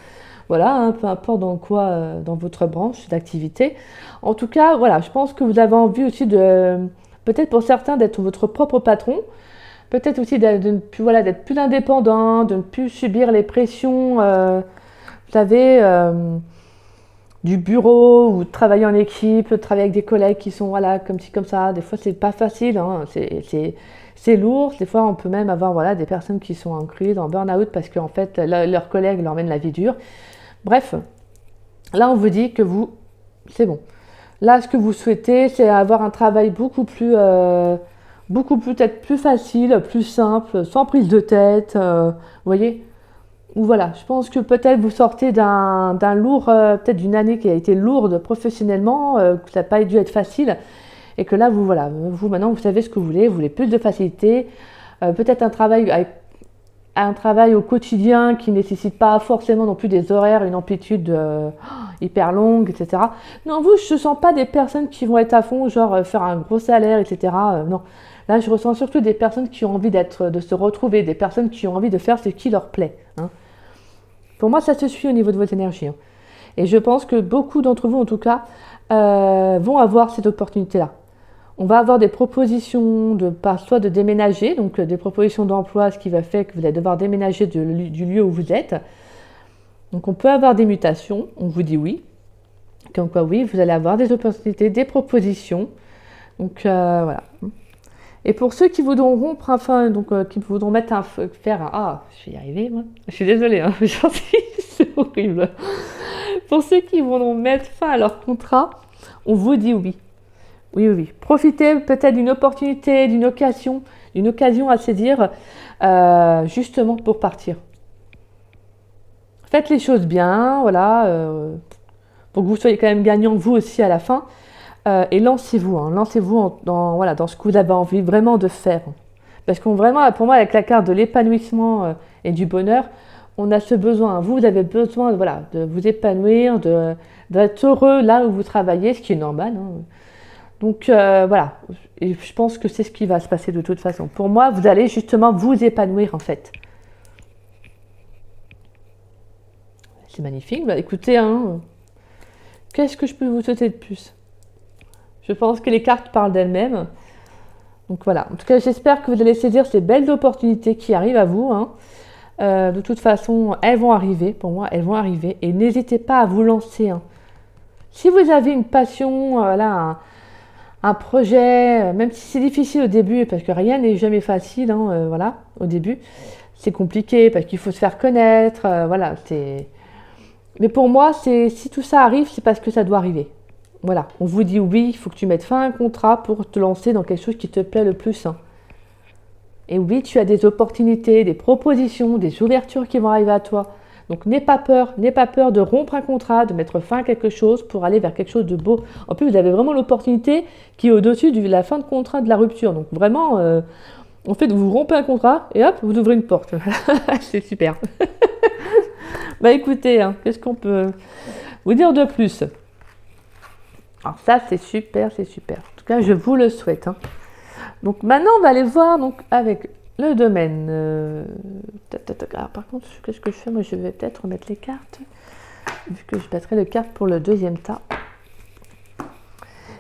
voilà, hein, peu importe dans quoi, dans votre branche d'activité. En tout cas, voilà, je pense que vous avez envie aussi peut-être pour certains, d'être votre propre patron, peut-être aussi d'être plus indépendant, de ne plus subir les pressions, vous savez, du bureau ou de travailler en équipe, de travailler avec des collègues qui sont comme ci comme ça. Des fois c'est pas facile, hein. C'est lourd. Des fois on peut même avoir des personnes qui sont en crise, en burn-out parce qu'en fait leurs collègues leur mènent la vie dure. Bref, là on vous dit que c'est bon. Là ce que vous souhaitez, c'est avoir un travail beaucoup plus peut-être plus facile, plus simple, sans prise de tête, vous voyez. Ou voilà, je pense que peut-être vous sortez d'un lourd, peut-être d'une année qui a été lourde professionnellement, que ça n'a pas dû être facile, et que là, vous maintenant, vous savez ce que vous voulez plus de facilité, peut-être un travail au quotidien qui ne nécessite pas forcément non plus des horaires, une amplitude hyper longue, etc. Non, je ne sens pas des personnes qui vont être à fond, genre faire un gros salaire, etc. Non, là, je ressens surtout des personnes qui ont envie de se retrouver, des personnes qui ont envie de faire ce qui leur plaît, hein. Pour moi, ça se suit au niveau de votre énergie, hein. Et je pense que beaucoup d'entre vous, en tout cas, vont avoir cette opportunité-là. On va avoir des propositions soit de déménager, donc des propositions d'emploi, ce qui va faire que vous allez devoir déménager du lieu où vous êtes. Donc on peut avoir des mutations, on vous dit oui. Comme quoi, oui, vous allez avoir des opportunités, des propositions. Donc voilà. Et pour ceux qui voudront rompre, enfin, donc qui voudront mettre faire un, ah, je vais y arriver, moi. Je suis désolée, hein, c'est horrible. Pour ceux qui voudront mettre fin à leur contrat, on vous dit oui. Oui, oui, oui. Profitez peut-être d'une opportunité, d'une occasion à saisir, justement pour partir. Faites les choses bien, voilà, pour que vous soyez quand même gagnant vous aussi à la fin. Et lancez-vous, hein, lancez-vous dans ce que vous avez envie vraiment de faire. Parce qu'on vraiment, pour moi, avec la carte de l'épanouissement et du bonheur, on a ce besoin. Vous avez besoin, voilà, de vous épanouir, d'être heureux là où vous travaillez, ce qui est normal. Hein. Donc voilà, et je pense que c'est ce qui va se passer de toute façon. Pour moi, vous allez justement vous épanouir en fait. C'est magnifique. Bah, écoutez, hein, qu'est-ce que je peux vous souhaiter de plus? Je pense que les cartes parlent d'elles-mêmes. Donc voilà, en tout cas, j'espère que vous allez saisir ces belles opportunités qui arrivent à vous. Hein. De toute façon, elles vont arriver, pour moi, elles vont arriver. Et n'hésitez pas à vous lancer. Hein. Si vous avez une passion, là, un projet, même si c'est difficile au début, parce que rien n'est jamais facile, hein, voilà, au début, c'est compliqué parce qu'il faut se faire connaître, voilà, c'est... Mais pour moi, si tout ça arrive, c'est parce que ça doit arriver. Voilà, on vous dit oui, il faut que tu mettes fin à un contrat pour te lancer dans quelque chose qui te plaît le plus. Hein. Et oui, tu as des opportunités, des propositions, des ouvertures qui vont arriver à toi. Donc n'aie pas peur de rompre un contrat, de mettre fin à quelque chose pour aller vers quelque chose de beau. En plus, vous avez vraiment l'opportunité qui est au-dessus de la fin de contrat, de la rupture. Donc vraiment, en fait, vous rompez un contrat et hop, vous ouvrez une porte. C'est super. Bah écoutez, hein, qu'est-ce qu'on peut vous dire de plus? Alors ça, c'est super, c'est super. En tout cas, je vous le souhaite. Hein. Donc maintenant, on va aller voir donc, avec le domaine. Alors, par contre, qu'est-ce que je fais? Moi, je vais peut-être remettre les cartes, vu que je battrai les cartes pour le deuxième tas.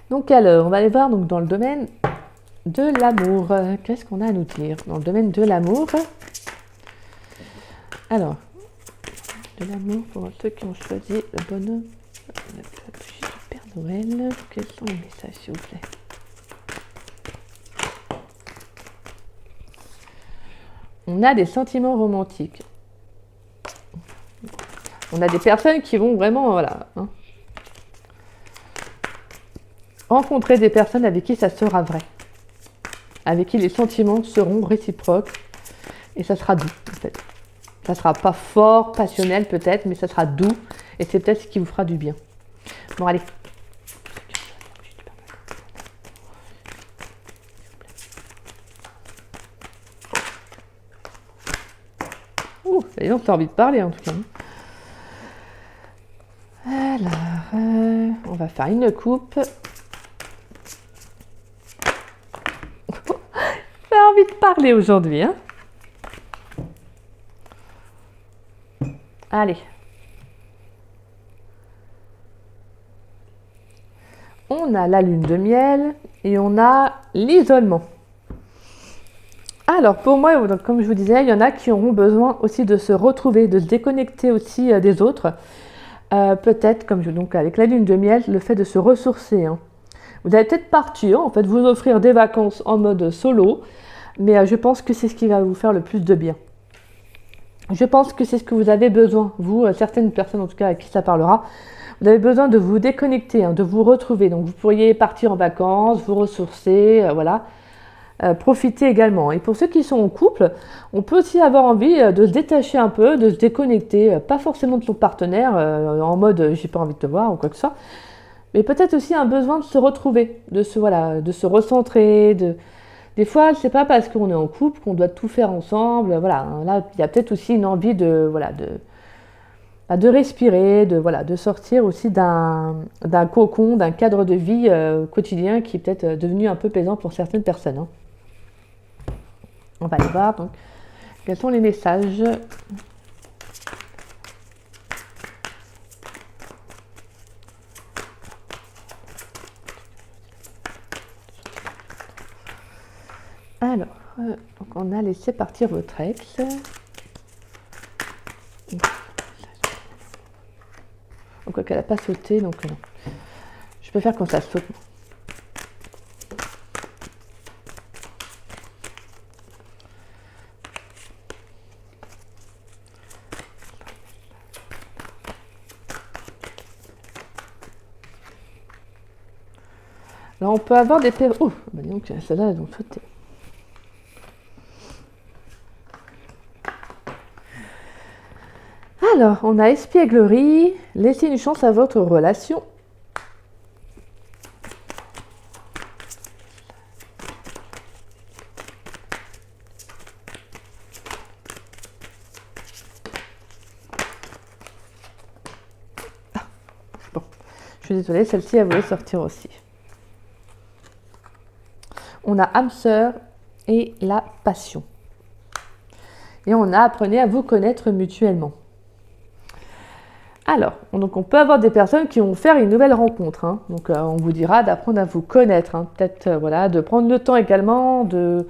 Donc alors, on va aller voir donc, dans le domaine de l'amour. Qu'est-ce qu'on a à nous dire dans le domaine de l'amour? Alors, de l'amour pour ceux qui ont choisi le bonhomme. Père Noël, quels sont les messages s'il vous plaît? On a des sentiments romantiques. On a des personnes qui vont vraiment, voilà, hein, rencontrer des personnes avec qui ça sera vrai. Avec qui les sentiments seront réciproques. Et ça sera doux, en fait. Ça sera pas fort, passionnel peut-être, mais ça sera doux. Et c'est peut-être ce qui vous fera du bien. Bon, allez. Ouh, ça y est, on a envie de parler en tout cas. Alors, on va faire une coupe. J'ai envie de parler aujourd'hui. Hein. Allez. On a la lune de miel et on a l'isolement. Alors pour moi, comme je vous disais, il y en a qui auront besoin aussi de se retrouver, de se déconnecter aussi des autres. Peut-être, donc avec la lune de miel, le fait de se ressourcer. Hein. Vous allez peut-être partir, en fait, vous offrir des vacances en mode solo, mais je pense que c'est ce qui va vous faire le plus de bien. Je pense que c'est ce que vous avez besoin, vous, certaines personnes en tout cas à qui ça parlera. Vous avez besoin de vous déconnecter, hein, de vous retrouver. Donc vous pourriez partir en vacances, vous ressourcer, voilà. Profiter également. Et pour ceux qui sont en couple, on peut aussi avoir envie de se détacher un peu, de se déconnecter, pas forcément de son partenaire, en mode j'ai pas envie de te voir ou quoi que ce soit, mais peut-être aussi un besoin de se retrouver, de se recentrer. Des fois, c'est pas parce qu'on est en couple qu'on doit tout faire ensemble. Voilà, là, il y a peut-être aussi une envie de respirer, de sortir aussi d'un cocon, d'un cadre de vie quotidien qui est peut-être devenu un peu pesant pour certaines personnes. Hein. On va aller voir donc quels sont les messages. Alors, donc on a laissé partir votre ex. Quoi qu'elle n'a pas sauté, donc non. Je préfère quand ça saute. Alors on peut avoir des périodes. Oh, bah donc celle-là, elles ont sauté. Alors, on a espièglerie. Laissez une chance à votre relation. Ah, bon, je suis désolée, celle-ci, elle voulait sortir aussi. On a âme sœur et la passion. Et on a apprenez à vous connaître mutuellement. Alors, donc on peut avoir des personnes qui vont faire une nouvelle rencontre. Hein. Donc on vous dira d'apprendre à vous connaître. Hein. Peut-être voilà, de prendre le temps également de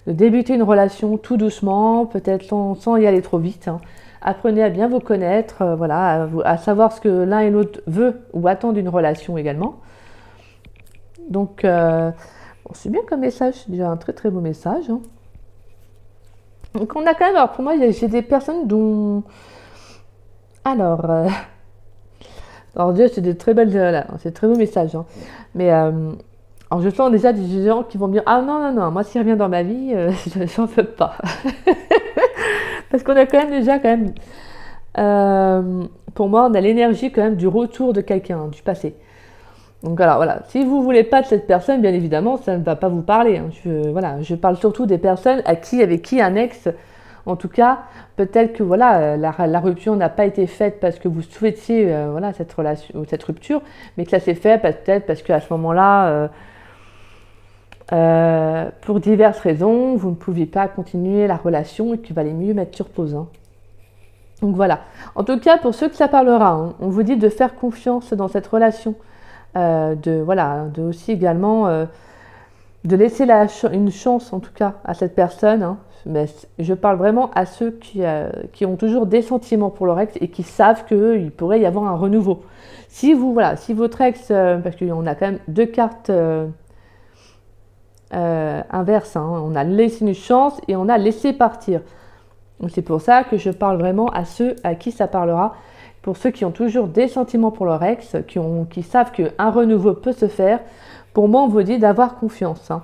débuter une relation tout doucement, peut-être sans y aller trop vite. Hein. Apprenez à bien vous connaître, voilà, à savoir ce que l'un et l'autre veut ou attend d'une relation également. Donc, bon, c'est bien comme message, c'est déjà un très très beau message. Hein. Donc on a quand même, alors pour moi, j'ai des personnes dont... Alors Dieu, c'est des très belles, c'est de très beaux messages. Hein. Mais alors je sens déjà des gens qui vont me dire ah non, moi s'il revient dans ma vie, j'en veux pas. Parce qu'on a quand même pour moi, on a l'énergie quand même du retour de quelqu'un, du passé. Donc alors voilà, si vous voulez pas de cette personne, bien évidemment, ça ne va pas vous parler. Hein. Je parle surtout des personnes avec qui un ex, en tout cas, peut-être que voilà, la rupture n'a pas été faite parce que vous souhaitiez voilà, cette relation, cette rupture, mais que ça s'est fait peut-être parce qu'à ce moment-là, pour diverses raisons, vous ne pouviez pas continuer la relation et qu'il valait mieux mettre sur pause. Hein. Donc voilà. En tout cas, pour ceux que ça parlera, hein, on vous dit de faire confiance dans cette relation. De aussi également de laisser une chance en tout cas à cette personne. Hein. Mais je parle vraiment à ceux qui ont toujours des sentiments pour leur ex et qui savent qu'il pourrait y avoir un renouveau. Si votre ex, parce qu'on a quand même deux cartes inverses, hein, on a laissé une chance et on a laissé partir. Donc c'est pour ça que je parle vraiment à ceux à qui ça parlera. Pour ceux qui ont toujours des sentiments pour leur ex, qui savent qu'un renouveau peut se faire, pour moi, on vous dit d'avoir confiance. Hein,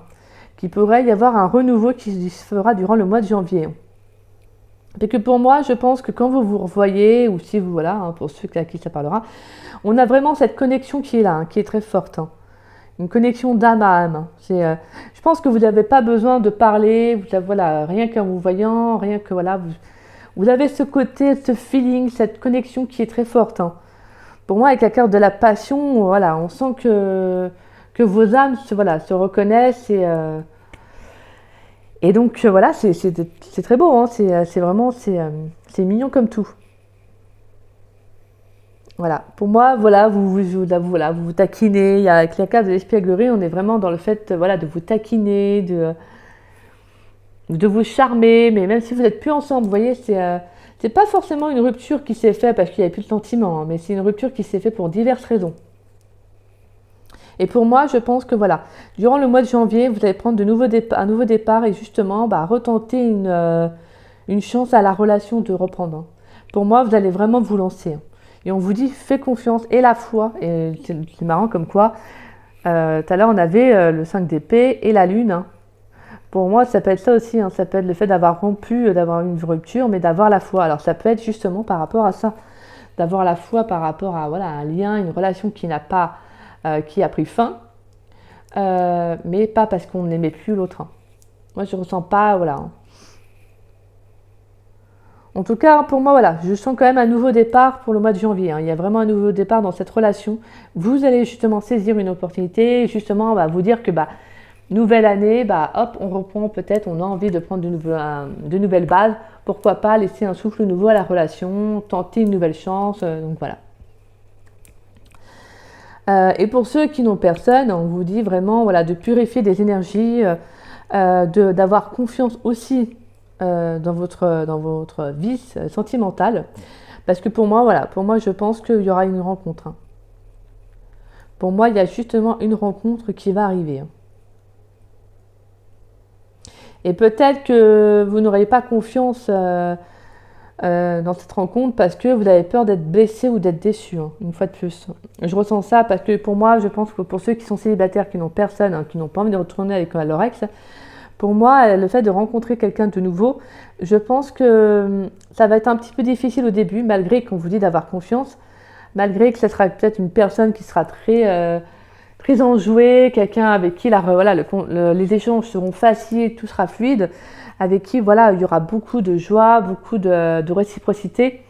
qu'il pourrait y avoir un renouveau qui se fera durant le mois de janvier. Et que pour moi, je pense que quand vous vous revoyez, ou si vous, voilà, hein, pour ceux à qui ça parlera, on a vraiment cette connexion qui est là, hein, qui est très forte. Hein, une connexion d'âme à âme. Je pense que vous n'avez pas besoin de parler, voilà, rien qu'en vous voyant, rien que voilà... Vous avez ce côté, ce feeling, cette connexion qui est très forte. Hein. Pour moi, avec la carte de la passion, voilà, on sent que vos âmes se reconnaissent. Et donc, voilà, c'est très beau. Hein. C'est vraiment mignon comme tout. Voilà. Pour moi, voilà, vous vous taquinez. Avec la carte de l'espièglerie, on est vraiment dans le fait voilà, de vous taquiner, de vous charmer, mais même si vous n'êtes plus ensemble, vous voyez, c'est pas forcément une rupture qui s'est faite parce qu'il n'y avait plus de sentiments, hein, mais c'est une rupture qui s'est faite pour diverses raisons. Et pour moi, je pense que voilà, durant le mois de janvier, vous allez prendre un nouveau départ et justement retenter une chance à la relation de reprendre. Hein. Pour moi, vous allez vraiment vous lancer. Hein. Et on vous dit, fais confiance et la foi. Et c'est marrant comme quoi, tout à l'heure, on avait le 5 d'épée et la lune. Hein. Pour moi, ça peut être ça aussi, hein, ça peut être le fait d'avoir rompu, d'avoir une rupture, mais d'avoir la foi. Alors ça peut être justement par rapport à ça, d'avoir la foi par rapport à voilà, un lien, une relation qui a pris fin, mais pas parce qu'on n'aimait plus l'autre. Hein. Moi, je ne ressens pas, voilà. Hein. En tout cas, pour moi, voilà, je sens quand même un nouveau départ pour le mois de janvier. Hein. Il y a vraiment un nouveau départ dans cette relation. Vous allez justement saisir une opportunité, justement, vous dire que nouvelle année, hop, on reprend peut-être, on a envie de prendre de nouvelles bases. Pourquoi pas laisser un souffle nouveau à la relation, tenter une nouvelle chance, donc voilà. Et pour ceux qui n'ont personne, on vous dit vraiment voilà, de purifier des énergies, d'avoir confiance aussi dans votre vie sentimentale. Parce que pour moi, je pense qu'il y aura une rencontre. Hein. pour moi, il y a justement une rencontre qui va arriver. Et peut-être que vous n'aurez pas confiance dans cette rencontre parce que vous avez peur d'être blessé ou d'être déçu, une fois de plus. Je ressens ça parce que pour moi, je pense que pour ceux qui sont célibataires, qui n'ont personne, qui n'ont pas envie de retourner avec leur ex, pour moi, le fait de rencontrer quelqu'un de nouveau, je pense que ça va être un petit peu difficile au début, malgré qu'on vous dit d'avoir confiance, malgré que ce sera peut-être une personne qui sera très enjouée, quelqu'un avec qui les échanges seront faciles, tout sera fluide, avec qui il y aura beaucoup de joie, beaucoup de réciprocité.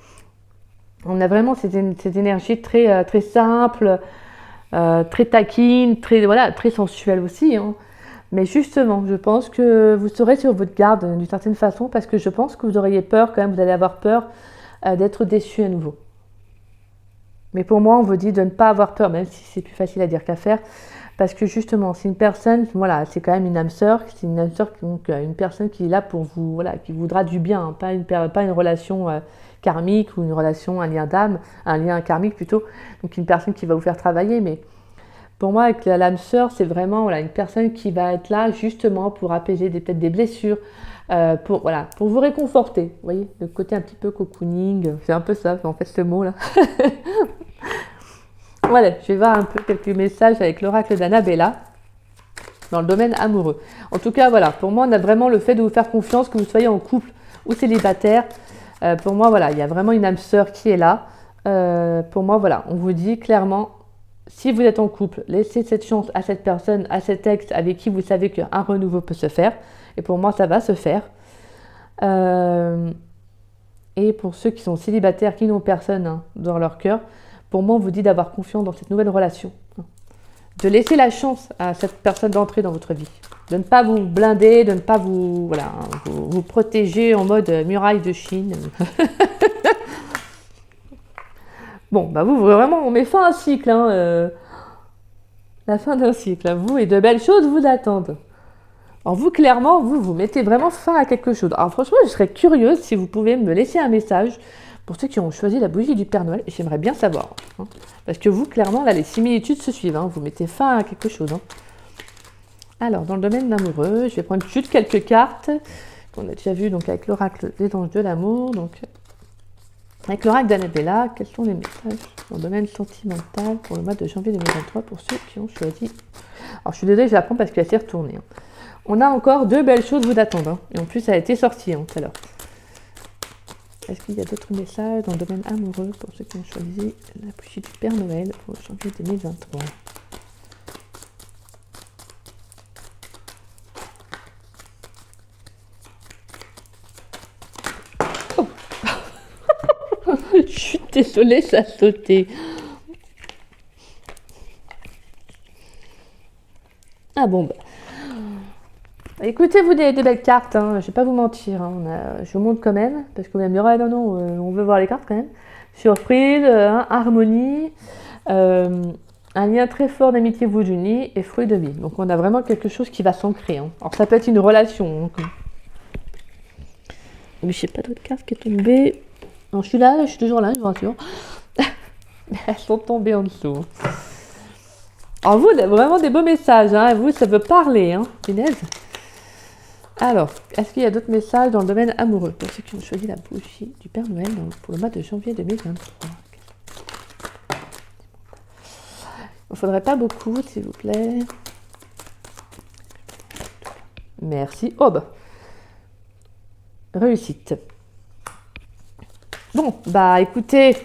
On a vraiment cette énergie très simple, très taquine, très sensuelle aussi. Mais justement, je pense que vous serez sur votre garde d'une certaine façon parce que je pense que vous auriez peur quand même, vous allez avoir peur d'être déçu à nouveau. Mais pour moi, on vous dit de ne pas avoir peur, même si c'est plus facile à dire qu'à faire, parce que justement, c'est une personne, c'est quand même une âme sœur, c'est une âme sœur, donc une personne qui est là pour vous, qui voudra du bien, pas une relation karmique ou une relation, un lien d'âme, un lien karmique plutôt, donc une personne qui va vous faire travailler, mais pour moi, avec l'âme sœur, c'est vraiment une personne qui va être là justement pour apaiser peut-être des blessures, pour vous réconforter. Vous voyez, le côté un petit peu cocooning, c'est un peu ça, en fait, ce mot-là. Voilà, je vais voir un peu quelques messages avec l'oracle d'Annabella dans le domaine amoureux. En tout cas, pour moi, on a vraiment le fait de vous faire confiance, que vous soyez en couple ou célibataire. Pour moi, il y a vraiment une âme sœur qui est là. Pour moi, on vous dit clairement, si vous êtes en couple, laissez cette chance à cette personne, à cet ex avec qui vous savez qu'un renouveau peut se faire. Et pour moi, ça va se faire. Et pour ceux qui sont célibataires, qui n'ont personne dans leur cœur, pour moi, on vous dit d'avoir confiance dans cette nouvelle relation. De laisser la chance à cette personne d'entrer dans votre vie. De ne pas vous blinder, de ne pas vous protéger en mode muraille de Chine. Bon, vraiment, on met fin à un cycle. La fin d'un cycle. Vous, et de belles choses vous attendent. Alors vous, clairement, vous mettez vraiment fin à quelque chose. Alors franchement, je serais curieuse si vous pouvez me laisser un message pour ceux qui ont choisi la bougie du Père Noël. J'aimerais bien savoir. Parce que vous, clairement, là, les similitudes se suivent. Vous mettez fin à quelque chose. Alors, dans le domaine amoureux, je vais prendre juste quelques cartes qu'on a déjà vues avec l'oracle des anges de l'amour. Donc, avec l'oracle d'Annabella, quels sont les messages dans le domaine sentimental pour le mois de janvier 2023 pour ceux qui ont choisi. Alors, je suis désolée, je la prends parce qu'elle s'est retournée. On a encore deux belles choses vous attendent. Et en plus, ça a été sorti tout à l'heure. Est-ce qu'il y a d'autres messages dans le domaine amoureux pour ceux qui ont choisi la bougie du Père Noël pour janvier 2023? Oh. Je suis désolée, ça a sauté. Ah bon, écoutez-vous des belles cartes, je ne vais pas vous mentir, je vous montre quand même, parce que vous allez me dire, non, on veut voir les cartes quand même. Surprise, harmonie, un lien très fort d'amitié vous unit et fruit de vie. Donc on a vraiment quelque chose qui va s'ancrer. Alors ça peut être une relation. Mais je sais pas d'autres cartes qui est tombée. Non, je suis toujours là, je vous rassure. Mais elles sont tombées en dessous. Alors vous, vraiment des beaux messages, vous, ça veut parler, punaise. Alors, est-ce qu'il y a d'autres messages dans le domaine amoureux pour ceux qui ont choisi la bougie du Père Noël pour le mois de janvier 2023? Il ne faudrait pas beaucoup, s'il vous plaît. Merci. Oh réussite. Bon, écoutez,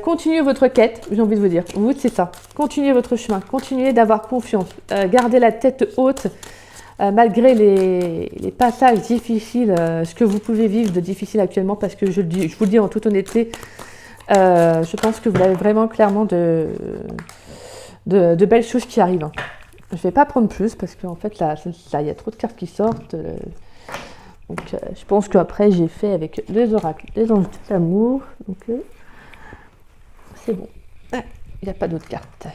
continuez votre quête, j'ai envie de vous dire. Vous, c'est ça. Continuez votre chemin, continuez d'avoir confiance, gardez la tête haute. Malgré les passages difficiles, ce que vous pouvez vivre de difficile actuellement, parce que je vous le dis en toute honnêteté, je pense que vous avez vraiment clairement de belles choses qui arrivent. Je ne vais pas prendre plus, parce qu'en fait, là, il y a trop de cartes qui sortent. Donc, je pense qu'après, j'ai fait avec les oracles, les anges de l'amour. Donc, c'est bon. Il n'y a pas d'autres cartes.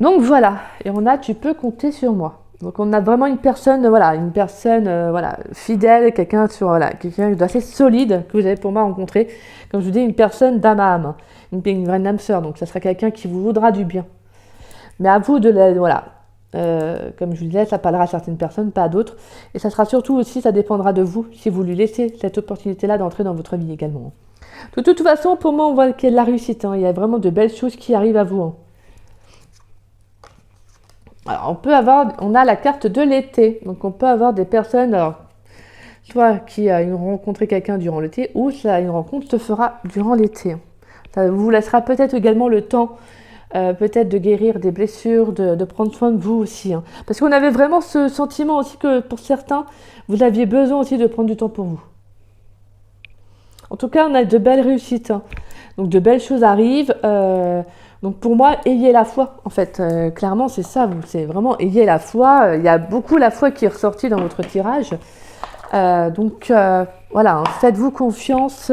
Donc, voilà. Et on a, tu peux compter sur moi. Donc on a vraiment une personne fidèle, quelqu'un d'assez solide que vous avez pour moi rencontré. Comme je vous dis, une personne d'âme à âme, une vraie âme sœur, donc ça sera quelqu'un qui vous voudra du bien. Mais à vous de la... Voilà. Comme je vous disais, ça parlera à certaines personnes, pas à d'autres. Et ça sera surtout aussi, ça dépendra de vous, si vous lui laissez cette opportunité-là d'entrer dans votre vie également. De toute façon, pour moi, on voit qu'il y a de la réussite. Il y a vraiment de belles choses qui arrivent à vous. Alors, on a la carte de l'été. Donc, on peut avoir des personnes, alors, soit qui ont rencontré quelqu'un durant l'été, ou une rencontre se fera durant l'été. Ça vous laissera peut-être également le temps, peut-être de guérir des blessures, de prendre soin de vous aussi. Parce qu'on avait vraiment ce sentiment aussi que pour certains, vous aviez besoin aussi de prendre du temps pour vous. En tout cas, on a de belles réussites. Donc, de belles choses arrivent. Donc, pour moi, ayez la foi, en fait. Clairement, c'est ça. C'est vraiment ayez la foi. Il y a beaucoup la foi qui est ressortie dans votre tirage. Donc, voilà. Faites-vous confiance.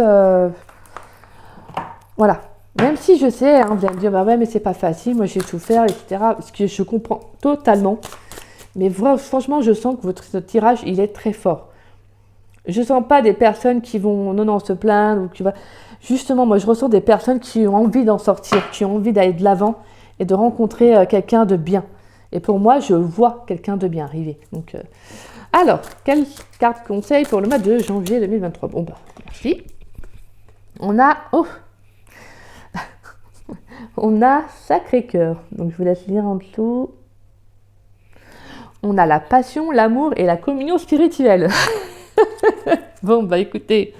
Voilà. Même si je sais, vous allez me dire, bah ouais, mais c'est pas facile. Moi, j'ai souffert, etc. Ce que je comprends totalement. Mais franchement, je sens que votre tirage, il est très fort. Je sens pas des personnes qui vont se plaindre ou qui va. Justement, moi, je ressens des personnes qui ont envie d'en sortir, qui ont envie d'aller de l'avant et de rencontrer quelqu'un de bien. Et pour moi, je vois quelqu'un de bien arriver. Donc, alors, quelle carte conseil pour le mois de janvier 2023 ? Bon, bah, merci. On a on a Sacré-Cœur. Donc, je vous laisse lire en dessous. On a la passion, l'amour et la communion spirituelle. Bon, bah écoutez,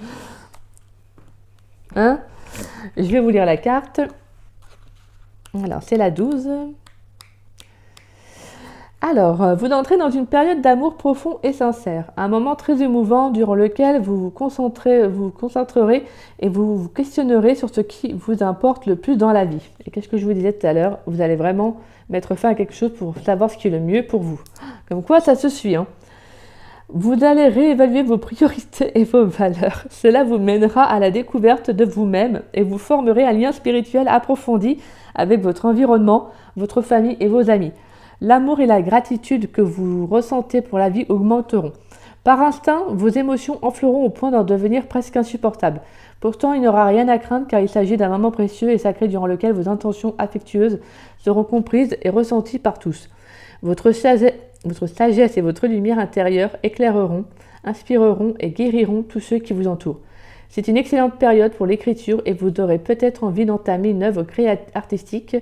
je vais vous lire la carte. Alors, c'est la 12. Alors, vous entrez dans une période d'amour profond et sincère, un moment très émouvant durant lequel vous vous concentrerez et vous vous questionnerez sur ce qui vous importe le plus dans la vie. Et qu'est-ce que je vous disais tout à l'heure ? Vous allez vraiment mettre fin à quelque chose pour savoir ce qui est le mieux pour vous. Comme quoi, ça se suit, Vous allez réévaluer vos priorités et vos valeurs. Cela vous mènera à la découverte de vous-même et vous formerez un lien spirituel approfondi avec votre environnement, votre famille et vos amis. L'amour et la gratitude que vous ressentez pour la vie augmenteront. Par instinct, vos émotions enfleront au point d'en devenir presque insupportables. Pourtant, il n'y aura rien à craindre car il s'agit d'un moment précieux et sacré durant lequel vos intentions affectueuses seront comprises et ressenties par tous. Votre sagesse et votre lumière intérieure éclaireront, inspireront et guériront tous ceux qui vous entourent. C'est une excellente période pour l'écriture et vous aurez peut-être envie d'entamer une œuvre artistique.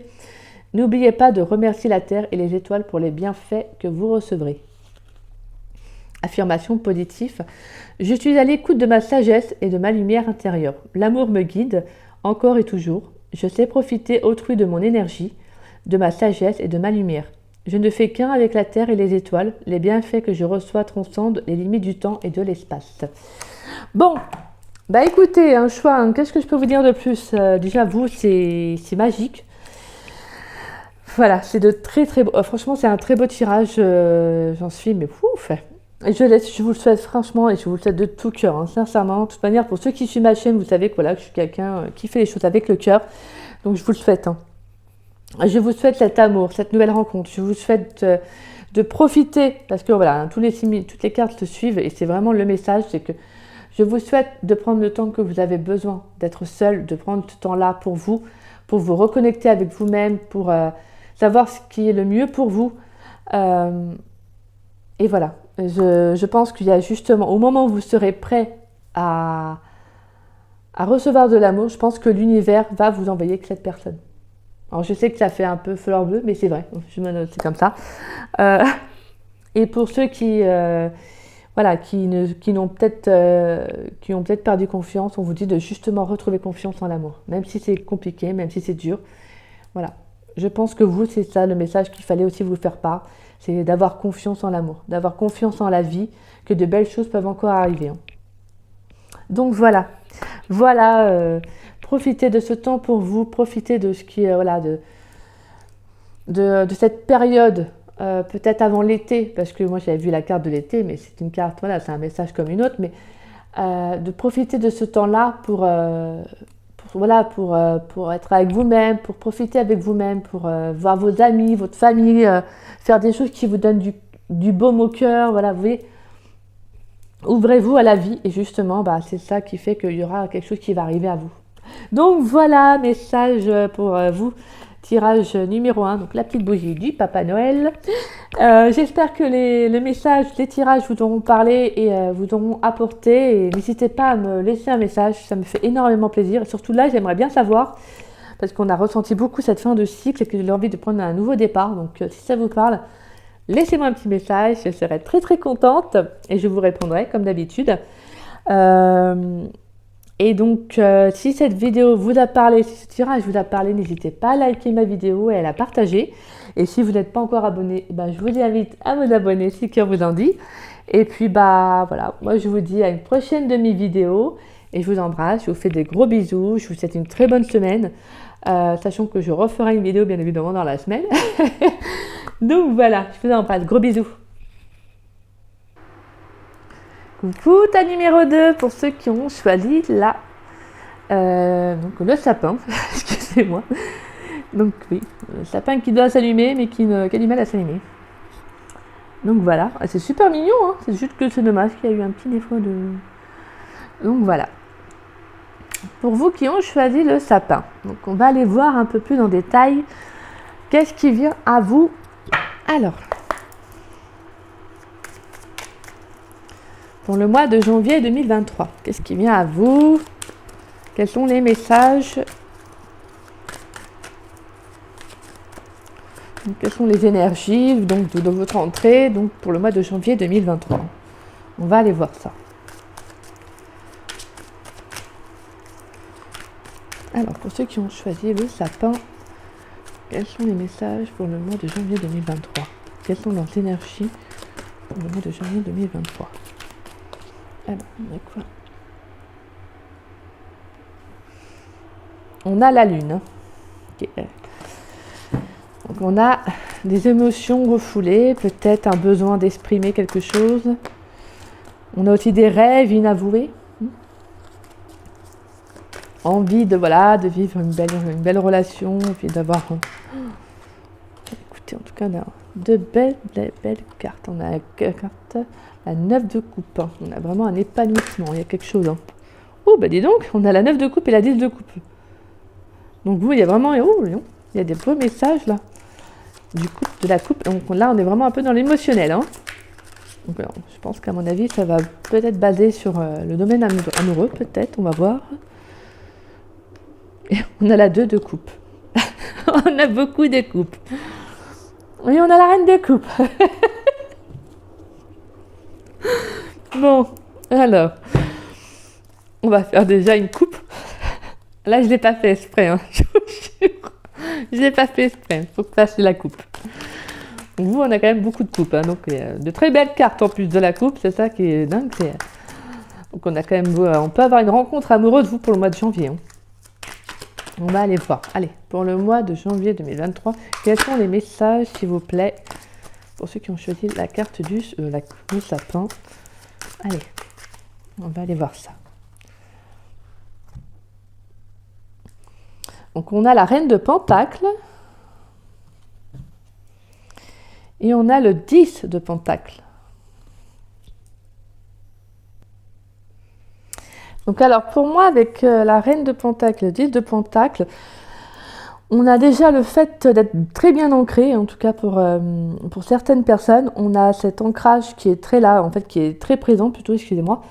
N'oubliez pas de remercier la Terre et les étoiles pour les bienfaits que vous recevrez. Affirmation positive. Je suis à l'écoute de ma sagesse et de ma lumière intérieure. L'amour me guide, encore et toujours. Je sais profiter autrui de mon énergie, de ma sagesse et de ma lumière. Je ne fais qu'un avec la Terre et les étoiles. Les bienfaits que je reçois transcendent les limites du temps et de l'espace. Bon, bah écoutez, un choix, qu'est-ce que je peux vous dire de plus ? Déjà, vous, c'est magique. Voilà, c'est de très très beau. Franchement, c'est un très beau tirage. J'en suis, mais ouf. Et je vous le souhaite franchement et je vous le souhaite de tout cœur, sincèrement. De toute manière, pour ceux qui suivent ma chaîne, vous savez que, voilà, que je suis quelqu'un qui fait les choses avec le cœur. Donc, je vous le souhaite. Je vous souhaite cet amour, cette nouvelle rencontre. Je vous souhaite de profiter, parce que voilà, toutes les cartes se suivent et c'est vraiment le message, c'est que je vous souhaite de prendre le temps que vous avez besoin, d'être seul, de prendre ce temps-là pour vous reconnecter avec vous-même, pour savoir ce qui est le mieux pour vous. Et voilà, je pense qu'il y a justement, au moment où vous serez prêt à recevoir de l'amour, je pense que l'univers va vous envoyer que cette personne. Alors je sais que ça fait un peu fleur bleue, mais c'est vrai, je me note, c'est comme ça. Et pour ceux qui ont peut-être perdu confiance, on vous dit de justement retrouver confiance en l'amour, même si c'est compliqué, même si c'est dur. Voilà, je pense que vous, c'est ça le message qu'il fallait aussi vous faire part, c'est d'avoir confiance en l'amour, d'avoir confiance en la vie, que de belles choses peuvent encore arriver. Donc voilà. Profitez de ce temps pour vous, profitez de ce qui est, de cette période, peut-être avant l'été, parce que moi j'avais vu la carte de l'été, mais c'est une carte, c'est un message comme une autre, mais de profiter de ce temps-là pour être avec vous-même, pour profiter avec vous-même, pour voir vos amis, votre famille, faire des choses qui vous donnent du baume au cœur, vous voyez. Ouvrez-vous à la vie et justement, c'est ça qui fait qu'il y aura quelque chose qui va arriver à vous. Donc voilà, message pour vous. Tirage numéro 1, donc la petite bougie du Papa Noël. J'espère que les messages, les tirages vous auront parlé et vous auront apporté. Et n'hésitez pas à me laisser un message, ça me fait énormément plaisir. Et surtout là, j'aimerais bien savoir, parce qu'on a ressenti beaucoup cette fin de cycle et que j'ai envie de prendre un nouveau départ. Donc si ça vous parle, laissez-moi un petit message, je serai très très contente et je vous répondrai comme d'habitude. Et donc, si cette vidéo vous a parlé, si ce tirage vous a parlé, n'hésitez pas à liker ma vidéo et à la partager. Et si vous n'êtes pas encore abonné, je vous invite à vous abonner si le cœur vous en dit. Et puis, voilà, moi je vous dis à une prochaine demi-vidéo. Et je vous embrasse, je vous fais des gros bisous, je vous souhaite une très bonne semaine. Sachant que je referai une vidéo bien évidemment dans la semaine. Donc voilà, je vous embrasse, gros bisous. Coucou, ta numéro 2 pour ceux qui ont choisi donc le sapin, excusez-moi. Donc oui, le sapin qui doit s'allumer mais qui a du mal à s'allumer. Donc voilà, c'est super mignon, hein. C'est juste que c'est dommage qu'il y a eu un petit défaut de... Donc voilà. Pour vous qui ont choisi le sapin, donc on va aller voir un peu plus en détail qu'est-ce qui vient à vous. Alors... Pour le mois de janvier 2023, qu'est-ce qui vient à vous? Quels sont les messages? Donc, quelles sont les énergies donc, de votre entrée donc, pour le mois de janvier 2023? On va aller voir ça. Alors, pour ceux qui ont choisi le sapin, quels sont les messages pour le mois de janvier 2023? Quelles sont leurs énergies pour le mois de janvier 2023? Alors, on a quoi? On a la lune. Hein. Okay. Donc on a des émotions refoulées, peut-être un besoin d'exprimer quelque chose. On a aussi des rêves inavoués. Envie de vivre une belle relation, puis d'avoir... Écoutez, en tout cas, on a de belles cartes. On a la carte, la 9 de coupe. Hein. On a vraiment un épanouissement, il y a quelque chose. Hein. Oh, dis donc, on a la 9 de coupe et la 10 de coupe. Donc vous, il y a vraiment... Oh, il y a des beaux messages, là. Du coup, de la coupe. Donc là, on est vraiment un peu dans l'émotionnel. Hein. Donc alors, je pense qu'à mon avis, ça va peut-être baser sur le domaine amoureux, peut-être, on va voir. Et on a la 2 de coupe. On a beaucoup de coupes. Oui, on a la reine de coupe. Bon, alors, on va faire déjà une coupe. Là, je ne l'ai pas fait exprès, hein, je vous jure. Je ne l'ai pas fait exprès, il faut que je fasse la coupe. Vous, on a quand même beaucoup de coupes, hein, donc de très belles cartes en plus de la coupe, c'est ça qui est dingue. Donc on a quand même, on peut avoir une rencontre amoureuse, vous, pour le mois de janvier. Hein. On va aller voir. Allez, pour le mois de janvier 2023, quels sont les messages, s'il vous plaît, pour ceux qui ont choisi la carte du sapin. Allez, on va aller voir ça. Donc on a la reine de Pentacle. Et on a le 10 de Pentacle. Donc alors pour moi, avec la reine de Pentacle, le 10 de Pentacle, on a déjà le fait d'être très bien ancré, en tout cas pour certaines personnes. On a cet ancrage qui est très là, en fait, qui est très présent plutôt, excusez-moi.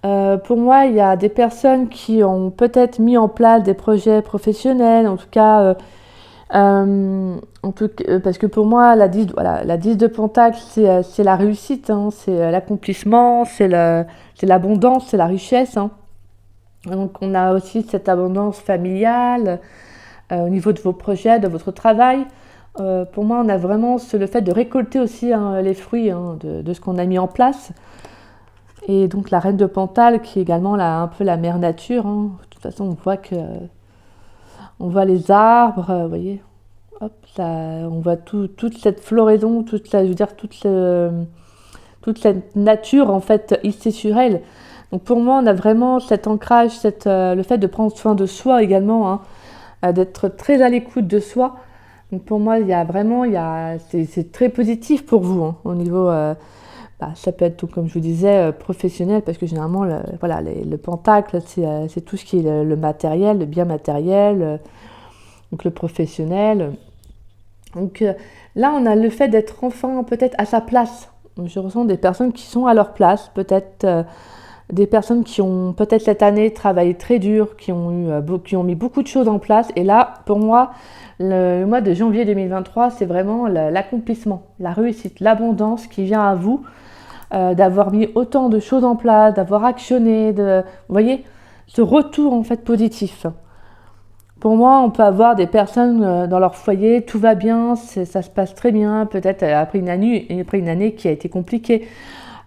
Pour moi, il y a des personnes qui ont peut-être mis en place des projets professionnels, en tout cas... parce que pour moi, la 10 de Pentacle, c'est la réussite, hein, c'est l'accomplissement, c'est l'abondance, c'est la richesse. Hein. Donc, on a aussi cette abondance familiale au niveau de vos projets, de votre travail. Pour moi, on a vraiment le fait de récolter aussi hein, les fruits hein, de ce qu'on a mis en place. Et donc, la reine de Pentacle, qui est également un peu la mère nature. Hein. De toute façon, on voit les arbres, vous voyez. Hop, on voit toute cette floraison, toute cette nature en fait ici sur elle. Donc pour moi, on a vraiment cet ancrage, le fait de prendre soin de soi également, hein, d'être très à l'écoute de soi. Donc pour moi, c'est très positif pour vous hein, au niveau ça peut être, tout, comme je vous disais, professionnel, parce que généralement, voilà, le pentacle, c'est tout ce qui est le matériel, le bien matériel, donc le professionnel. Donc là, on a le fait d'être enfin peut-être à sa place. Je ressens des personnes qui sont à leur place, peut-être des personnes qui ont peut-être cette année travaillé très dur, qui ont mis beaucoup de choses en place. Et là, pour moi, le mois de janvier 2023, c'est vraiment l'accomplissement, la réussite, l'abondance qui vient à vous, d'avoir mis autant de choses en place, d'avoir actionné, vous voyez, ce retour en fait positif. Pour moi, on peut avoir des personnes dans leur foyer, tout va bien, ça se passe très bien, peut-être après une année qui a été compliquée.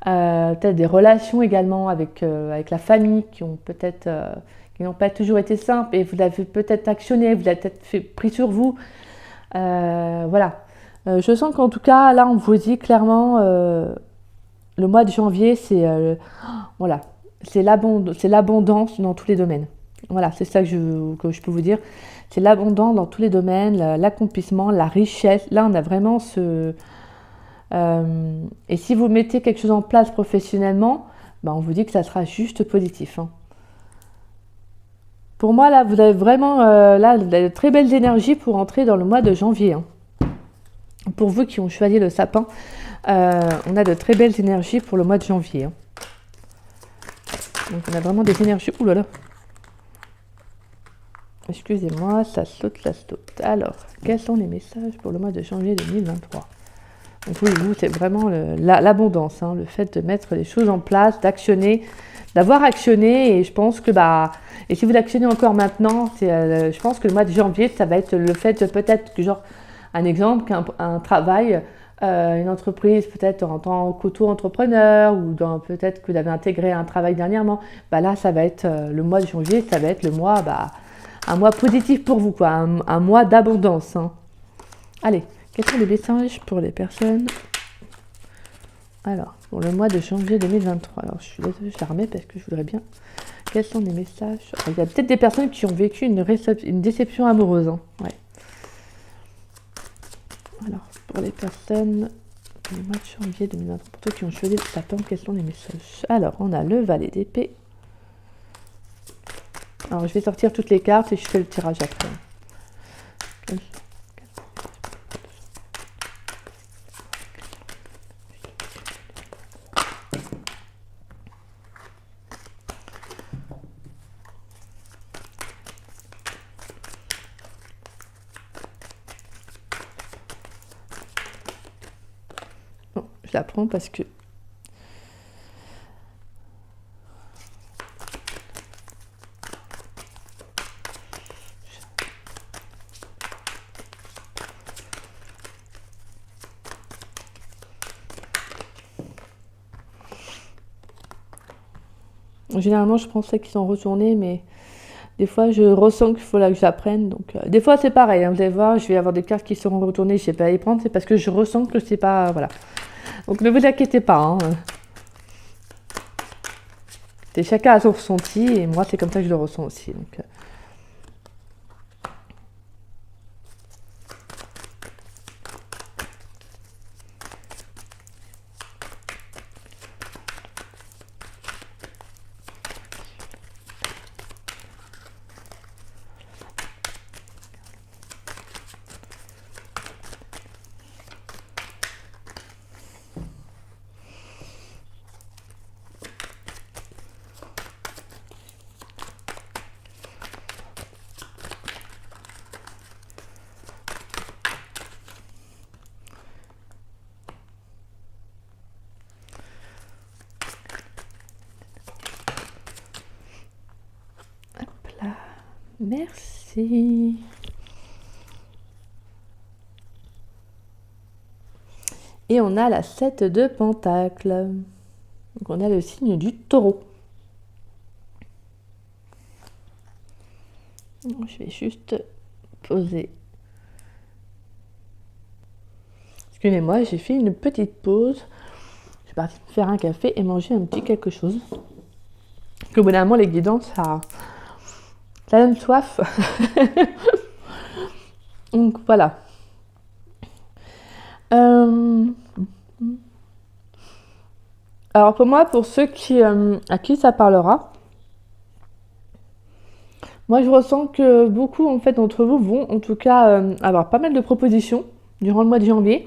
Peut-être des relations également avec la famille qui n'ont pas toujours été simples, et vous l'avez peut-être actionné, vous l'avez peut-être pris sur vous. Voilà. Je sens qu'en tout cas, là, on vous dit clairement, le mois de janvier, voilà, c'est l'abondance dans tous les domaines. Voilà, c'est ça que je peux vous dire. C'est l'abondance dans tous les domaines, l'accomplissement, la richesse. Là, on a vraiment et si vous mettez quelque chose en place professionnellement, on vous dit que ça sera juste positif. Hein. Pour moi, là, vous avez vraiment de très belles énergies pour entrer dans le mois de janvier. Hein. Pour vous qui ont choisi le sapin, on a de très belles énergies pour le mois de janvier. Hein. Donc, on a vraiment des énergies... Ouh là là. Excusez-moi, ça saute. Alors, quels sont les messages pour le mois de janvier 2023 ? Donc vous, c'est vraiment l'abondance, hein, le fait de mettre les choses en place, d'actionner, d'avoir actionné, et je pense que et si vous actionnez encore maintenant, je pense que le mois de janvier, ça va être le fait de peut-être que, genre, un exemple, qu'un travail, une entreprise peut-être en tant qu'auto-entrepreneur, ou peut-être que vous avez intégré un travail dernièrement, là, ça va être le mois de janvier, ça va être le mois, un mois positif pour vous, quoi, un mois d'abondance. Hein. Allez, quels sont les messages pour les personnes? Alors, pour le mois de janvier 2023. Alors, je suis désolée, je la remets parce que je voudrais bien. Quels sont les messages? Il y a peut-être des personnes qui ont vécu une déception amoureuse. Hein. Ouais. Alors, pour les personnes, pour le mois de janvier 2023, pour ceux qui ont choisi le sapin, quels sont les messages? Alors, on a le valet d'épée. Alors, je vais sortir toutes les cartes et je fais le tirage après. Bon, je la prends parce que généralement, je pensais qu'ils sont retournés, mais des fois, je ressens qu'il faut là que j'apprenne. Donc, des fois, c'est pareil. Hein, vous allez voir, je vais avoir des cartes qui seront retournées, je ne sais pas les prendre. C'est parce que je ressens que c'est pas... Voilà. Donc, ne vous inquiétez pas. Hein. Chacun a son ressenti, et moi, c'est comme ça que je le ressens aussi. Donc, merci. Et on a la 7 de Pentacle. Donc on a le signe du Taureau. Je vais juste poser. Excusez-moi, j'ai fait une petite pause. Je suis partie faire un café et manger un petit quelque chose. Parce que bon, les guidances, ça donne soif. Donc voilà. Alors pour moi, pour ceux à qui ça parlera, moi je ressens que beaucoup en fait d'entre vous vont en tout cas avoir pas mal de propositions durant le mois de janvier.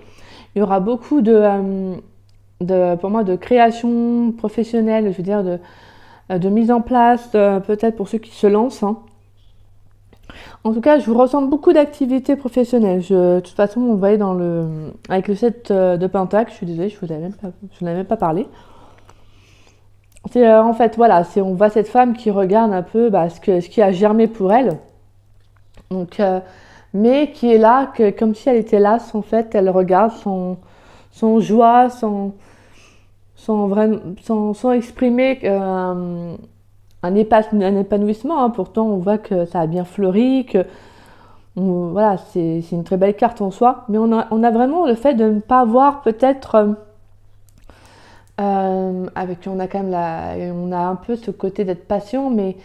Il y aura beaucoup pour moi de création professionnelle, je veux dire de mise en place, peut-être pour ceux qui se lancent, hein. En tout cas, je vous ressens beaucoup d'activités professionnelles. De toute façon, on voyait avec le 7 de Pentacle, je suis désolée, je n'en avais même pas parlé. C'est en fait, voilà, on voit cette femme qui regarde un peu ce qui a germé pour elle. Donc, mais qui est là, comme si elle était là, en fait, elle regarde sans joie, sans exprimer un épanouissement, hein. Pourtant, on voit que ça a bien fleuri, voilà, c'est une très belle carte en soi. Mais on a vraiment le fait de ne pas voir peut-être... on a quand même on a un peu ce côté d'être patient, mais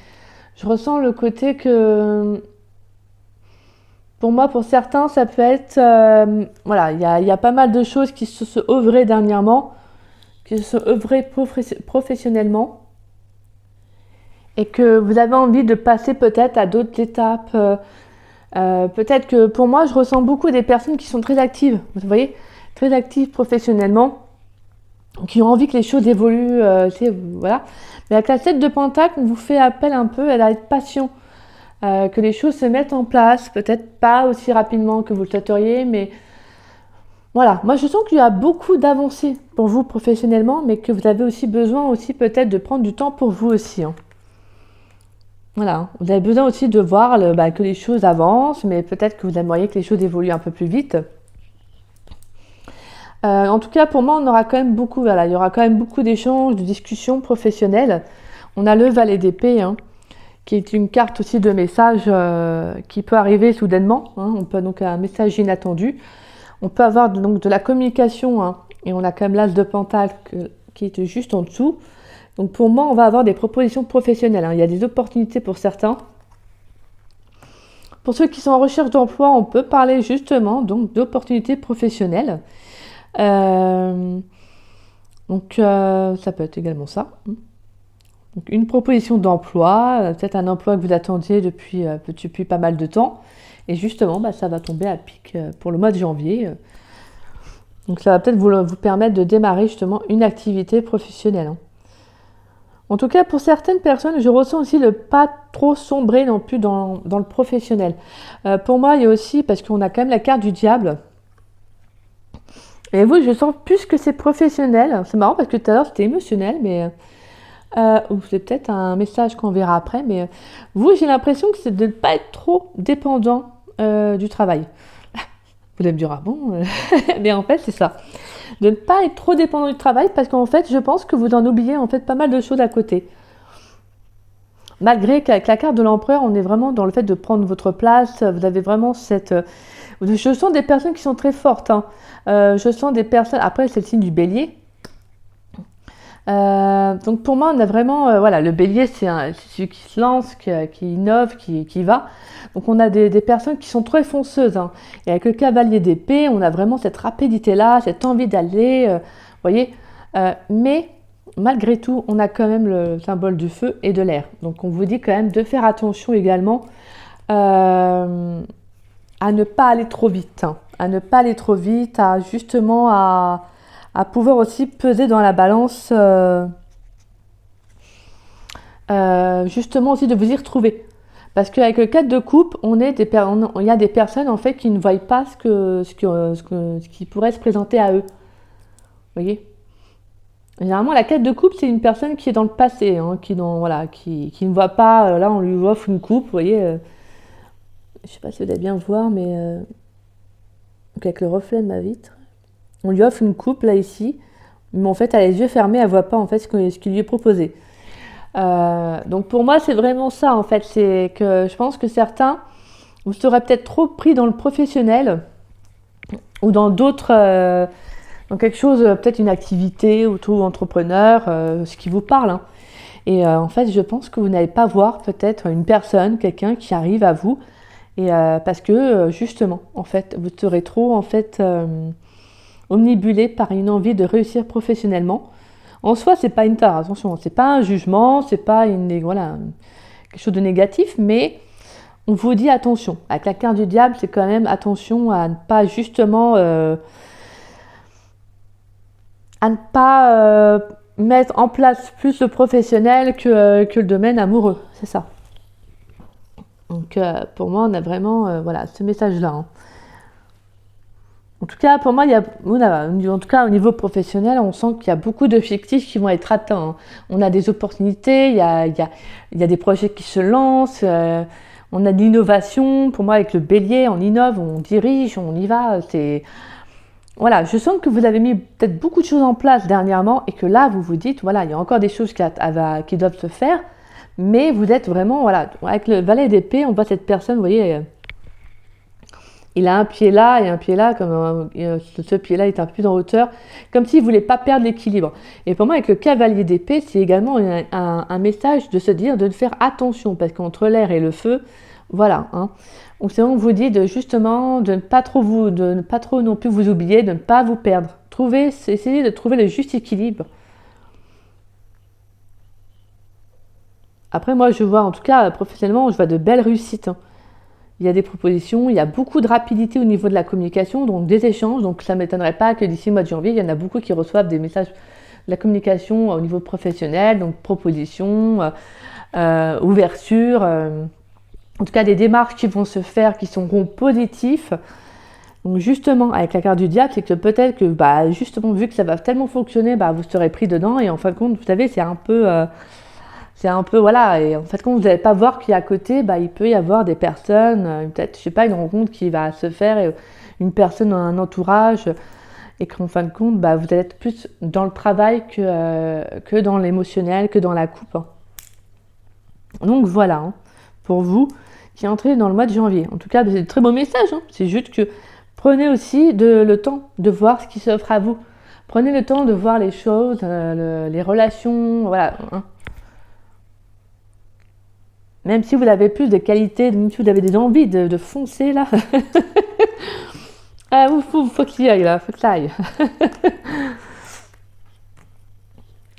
je ressens le côté que... Pour moi, pour certains, ça peut être... voilà, il y a pas mal de choses qui se sont œuvrées dernièrement, qui se sont œuvrées professionnellement, et que vous avez envie de passer peut-être à d'autres étapes. Peut-être que pour moi, je ressens beaucoup des personnes qui sont très actives, vous voyez, très actives professionnellement, qui ont envie que les choses évoluent, voilà. Mais avec la 7 de Pentacle, on vous fait appel un peu à être patient, que les choses se mettent en place, peut-être pas aussi rapidement que vous le souhaiteriez, mais voilà. Moi, je sens qu'il y a beaucoup d'avancées pour vous professionnellement, mais que vous avez aussi besoin aussi peut-être de prendre du temps pour vous aussi, hein. Voilà, vous avez besoin aussi de voir que les choses avancent, mais peut-être que vous aimeriez que les choses évoluent un peu plus vite. En tout cas, pour moi, on aura quand même beaucoup, voilà, il y aura quand même beaucoup d'échanges, de discussions professionnelles. On a le Valet d'épée, hein, qui est une carte aussi de message qui peut arriver soudainement, hein. On peut donc un message inattendu. On peut avoir donc de la communication, hein, et on a quand même l'As de Pentacle qui est juste en dessous. Donc pour moi, on va avoir des propositions professionnelles, hein. Il y a des opportunités pour certains. Pour ceux qui sont en recherche d'emploi, on peut parler justement donc d'opportunités professionnelles. Ça peut être également ça. Donc une proposition d'emploi, peut-être un emploi que vous attendiez depuis pas mal de temps. Et justement, ça va tomber à pic pour le mois de janvier. Donc ça va peut-être vous permettre de démarrer justement une activité professionnelle, hein. En tout cas, pour certaines personnes, je ressens aussi le pas trop sombrer non plus dans le professionnel. Pour moi, il y a aussi, parce qu'on a quand même la carte du diable. Et vous, je sens plus que c'est professionnel. C'est marrant parce que tout à l'heure, c'était émotionnel, mais... ou c'est peut-être un message qu'on verra après, mais vous, j'ai l'impression que c'est de ne pas être trop dépendant du travail. Vous allez me dire, ah bon mais en fait, c'est ça. De ne pas être trop dépendant du travail parce qu'en fait, je pense que vous en oubliez en fait pas mal de choses à côté. Malgré qu'avec la carte de l'empereur, on est vraiment dans le fait de prendre votre place. Vous avez vraiment cette... je sens des personnes qui sont très fortes, hein. Je sens des personnes... Après, c'est le signe du bélier. Donc pour moi, on a vraiment... voilà, le bélier, c'est celui qui se lance, qui innove, qui va. Donc on a des personnes qui sont très fonceuses, hein. Et avec le cavalier d'épée, on a vraiment cette rapidité-là, cette envie d'aller, vous voyez. Mais malgré tout, on a quand même le symbole du feu et de l'air. Donc on vous dit quand même de faire attention également à ne pas aller trop vite, hein. À ne pas aller trop vite, à pouvoir aussi peser dans la balance, justement aussi de vous y retrouver. Parce qu'avec le 4 de coupe, il y a des personnes en fait qui ne voient pas ce qui pourrait se présenter à eux. Vous voyez ? Généralement, la 4 de coupe, c'est une personne qui est dans le passé, hein, qui ne voit pas, là on lui offre une coupe, vous voyez. Je ne sais pas si vous allez bien voir, mais avec le reflet de ma vitre, on lui offre une coupe là ici, mais en fait elle a les yeux fermés, elle ne voit pas en fait ce qui lui est proposé. Donc pour moi c'est vraiment ça en fait, c'est que je pense que certains vous serez peut-être trop pris dans le professionnel ou dans d'autres, dans quelque chose, peut-être une activité auto-entrepreneur, ce qui vous parle, hein. Et en fait je pense que vous n'allez pas voir peut-être une personne, quelqu'un qui arrive à vous, et parce que justement en fait vous serez trop en fait omnibulé par une envie de réussir professionnellement. En soi, c'est pas une tare, attention, c'est pas un jugement, c'est pas voilà, quelque chose de négatif, mais on vous dit attention. Avec la carte du diable, c'est quand même attention à ne pas justement à ne pas mettre en place plus le professionnel que le domaine amoureux, c'est ça. Donc pour moi, on a vraiment voilà, ce message-là. Hein. En tout cas, pour moi, en tout cas, au niveau professionnel, on sent qu'il y a beaucoup d'objectifs qui vont être atteints. Hein. On a des opportunités, il y a des projets qui se lancent, on a de l'innovation. Pour moi, avec le bélier, on innove, on dirige, on y va. Voilà, je sens que vous avez mis peut-être beaucoup de choses en place dernièrement et que là, vous vous dites, voilà, il y a encore des choses qui doivent se faire, mais vous êtes vraiment, voilà, avec le valet d'épée, on voit cette personne, vous voyez, il a un pied là et un pied là, comme ce pied-là est un peu plus en hauteur, comme s'il ne voulait pas perdre l'équilibre. Et pour moi, avec le cavalier d'épée, c'est également un message de se dire de faire attention, parce qu'entre l'air et le feu, voilà. Hein. Donc c'est on vous dit justement de ne pas trop non plus vous oublier, de ne pas vous perdre. Essayez de trouver le juste équilibre. Après, moi, je vois, en tout cas, professionnellement, je vois de belles réussites. Hein. Il y a des propositions, il y a beaucoup de rapidité au niveau de la communication, donc des échanges. Donc ça ne m'étonnerait pas que d'ici le mois de janvier, il y en a beaucoup qui reçoivent des messages de la communication au niveau professionnel, donc propositions, ouverture, en tout cas des démarches qui vont se faire, qui seront positifs. Donc justement, avec la carte du diable, c'est que peut-être que, justement, vu que ça va tellement fonctionner, vous serez pris dedans et en fin de compte, vous savez, c'est un peu, voilà, et en fait, quand vous n'allez pas voir qu'il y a à côté, il peut y avoir des personnes, peut-être, je sais pas, une rencontre qui va se faire, une personne dans un entourage, et qu'en fin de compte, vous allez être plus dans le travail que dans l'émotionnel, que dans la coupe. Hein. Donc voilà, hein, pour vous qui entrez dans le mois de janvier. En tout cas, c'est de très beaux messages, hein. C'est juste que prenez aussi le temps de voir ce qui s'offre à vous. Prenez le temps de voir les choses, les relations, voilà, hein. Même si vous avez plus de qualités, même si vous avez des envies de foncer là. Faut qu'il y aille là, faut que ça aille.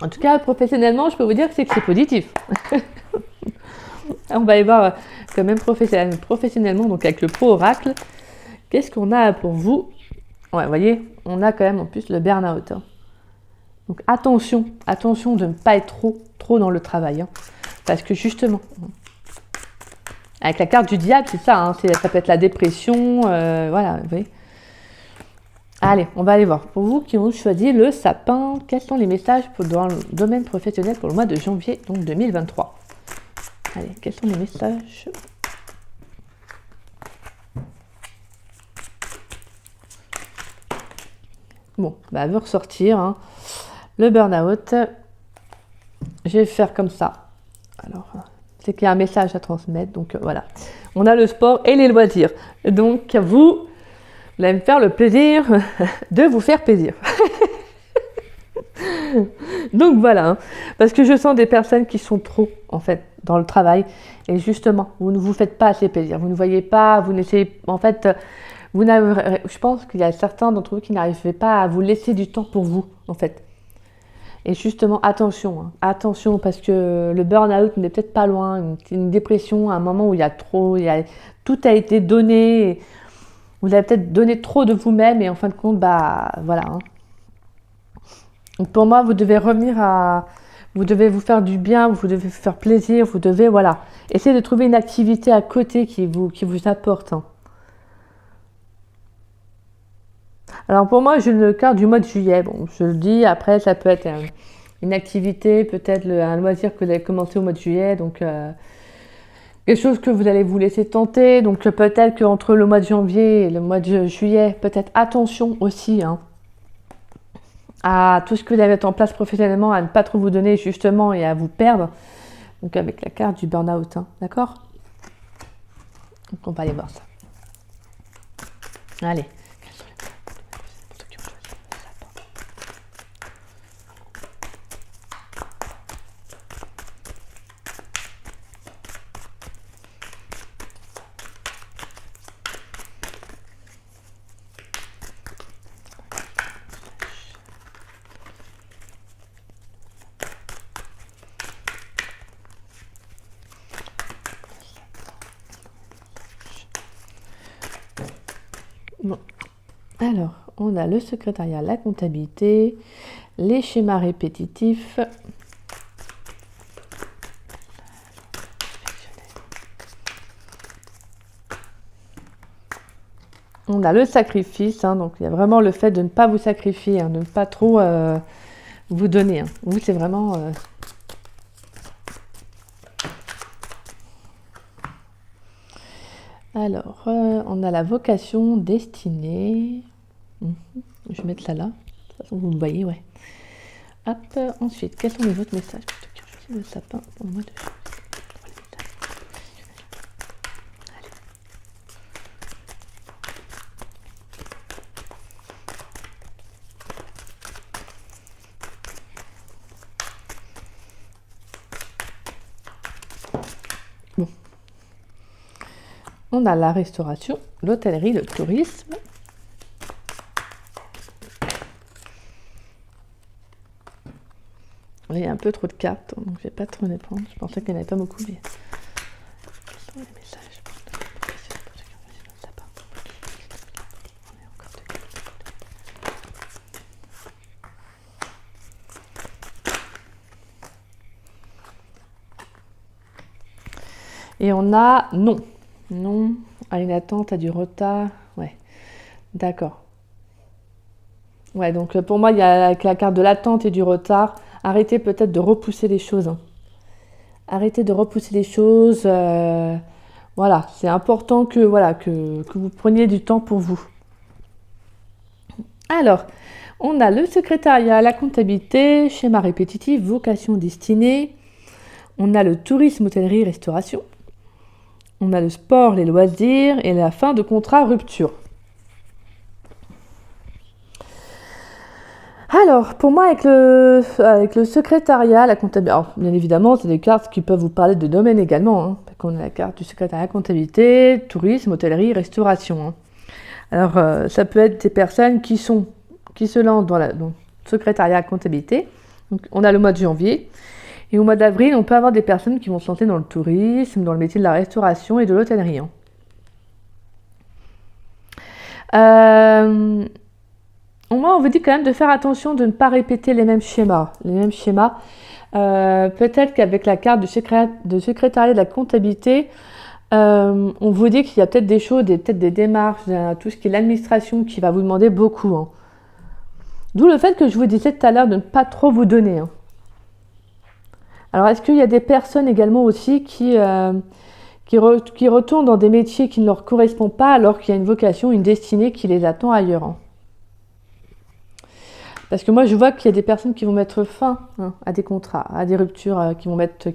En tout cas, professionnellement, je peux vous dire que c'est positif. On va aller voir quand même professionnellement, donc avec le pro oracle. Qu'est-ce qu'on a pour vous? Ouais, vous voyez, on a quand même en plus le burn-out. Hein. Donc attention de ne pas être trop dans le travail. Hein. Parce que justement, avec la carte du diable, c'est ça, hein, ça peut être la dépression, voilà, vous voyez. Allez, on va aller voir. Pour vous qui ont choisi le sapin, quels sont les messages dans le domaine professionnel pour le mois de janvier, donc 2023? Allez, quels sont les messages? Bon, elle veut ressortir. Hein. Le burn-out, je vais faire comme ça. Alors, c'est qu'il y a un message à transmettre. Donc, voilà. On a le sport et les loisirs. Donc, vous allez me faire le plaisir de vous faire plaisir. Donc, voilà. Hein. Parce que je sens des personnes qui sont trop, en fait, dans le travail. Et justement, vous ne vous faites pas assez plaisir. Vous ne voyez pas, vous n'essayez... En fait... je pense qu'il y a certains d'entre vous qui n'arrivaient pas à vous laisser du temps pour vous, en fait. Et justement, attention, parce que le burn-out n'est peut-être pas loin, une dépression, à un moment où tout a été donné, vous avez peut-être donné trop de vous-même, et en fin de compte, voilà. Hein. Donc pour moi, vous devez vous devez vous faire du bien, vous devez vous faire plaisir, vous devez, voilà, essayer de trouver une activité à côté qui vous apporte. Hein. Alors pour moi, j'ai le carte du mois de juillet. Bon, je le dis, après, ça peut être une activité, peut-être un loisir que vous avez commencé au mois de juillet. Donc, quelque chose que vous allez vous laisser tenter. Donc, peut-être qu'entre le mois de janvier et le mois de juillet, peut-être attention aussi hein, à tout ce que vous allez mettre en place professionnellement, à ne pas trop vous donner justement et à vous perdre. Donc, avec la carte du burn-out, hein, d'accord? Donc, on va aller voir ça. Allez. Alors, on a le secrétariat, la comptabilité, les schémas répétitifs. On a le sacrifice, hein, donc il y a vraiment le fait de ne pas vous sacrifier, hein, de ne pas trop vous donner. Hein. Vous, c'est vraiment... Alors, on a la vocation destinée. Je vais mettre ça là. De toute façon, vous me voyez, ouais. Hop, ensuite, quels sont les autres messages? Je choisis le sapin pour le mois de janvier. Bon. On a la restauration, l'hôtellerie, le tourisme. Il y a un peu trop de cartes, donc je vais pas trop les prendre. Je pensais qu'il n'y en avait pas beaucoup, mais... Quels sont les messages? Et on a non. Non, à une attente, à du retard. Ouais, d'accord. Ouais, donc pour moi, il y a avec la carte de l'attente et du retard. Arrêtez peut-être de repousser les choses. Hein. Arrêtez de repousser les choses. Voilà, c'est important que, voilà, que vous preniez du temps pour vous. Alors, on a le secrétariat, la comptabilité, schéma répétitif, vocation destinée. On a le tourisme, hôtellerie, restauration. On a le sport, les loisirs et la fin de contrat, rupture. Alors, pour moi, avec le secrétariat, la comptabilité, alors, bien évidemment, c'est des cartes qui peuvent vous parler de domaine également. Hein, parce qu'on a la carte du secrétariat, comptabilité, tourisme, hôtellerie, restauration. Hein. Alors, ça peut être des personnes qui se lancent dans le secrétariat, comptabilité. Donc, on a le mois de janvier. Et au mois d'avril, on peut avoir des personnes qui vont se lancer dans le tourisme, dans le métier de la restauration et de l'hôtellerie. Moi, on vous dit quand même de faire attention de ne pas répéter les mêmes schémas. Peut-être qu'avec la carte de secrétariat de la comptabilité, on vous dit qu'il y a peut-être des choses, peut-être des démarches, tout ce qui est l'administration qui va vous demander beaucoup. Hein. D'où le fait que je vous disais tout à l'heure de ne pas trop vous donner. Hein. Alors, est-ce qu'il y a des personnes également aussi qui retournent dans des métiers qui ne leur correspondent pas alors qu'il y a une vocation, une destinée qui les attend ailleurs hein. Parce que moi, je vois qu'il y a des personnes qui vont mettre fin hein, à des contrats, à des ruptures, qui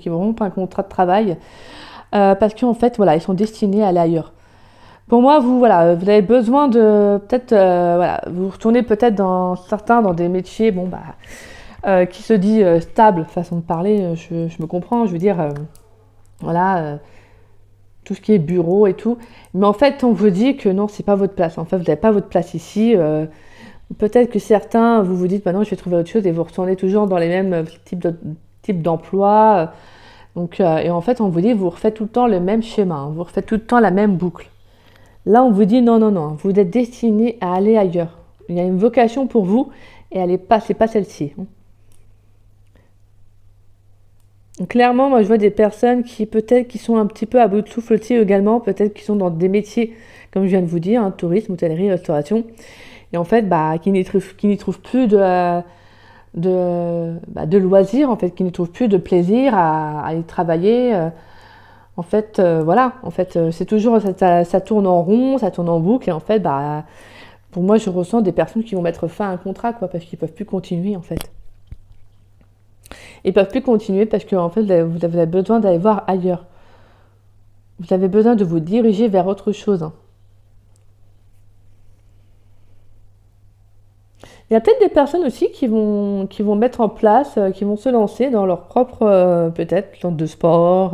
vont rompre un contrat de travail parce qu'en fait, voilà, ils sont destinés à aller ailleurs. Pour moi, vous avez besoin de peut-être, vous retournez peut-être dans des métiers, qui se dit stable, façon de parler, je me comprends, je veux dire, tout ce qui est bureau et tout. Mais en fait, on vous dit que non, c'est pas votre place. En fait, vous n'avez pas votre place ici. Peut-être que certains, vous vous dites, non, je vais trouver autre chose et vous retournez toujours dans les mêmes types d'emplois. Et en fait, on vous dit, vous refaites tout le temps le même schéma, hein, vous refaites tout le temps la même boucle. Là, on vous dit, non, vous êtes destiné à aller ailleurs. Il y a une vocation pour vous et c'est pas celle-ci. Hein. Clairement, moi, je vois des personnes qui sont un petit peu à bout de souffle aussi également, peut-être qui sont dans des métiers, comme je viens de vous dire, hein, tourisme, hôtellerie, restauration, et en fait, qui n'y trouvent plus de loisirs, en fait, qui n'y trouvent plus de plaisir à y travailler. C'est toujours, ça tourne en rond, ça tourne en boucle, et en fait, pour moi, je ressens des personnes qui vont mettre fin à un contrat, quoi, parce qu'ils ne peuvent plus continuer, en fait. Ils ne peuvent plus continuer parce que en fait, vous avez besoin d'aller voir ailleurs. Vous avez besoin de vous diriger vers autre chose. Hein. Il y a peut-être des personnes aussi qui vont mettre en place, qui vont se lancer dans leur propre, peut-être, plan de sport,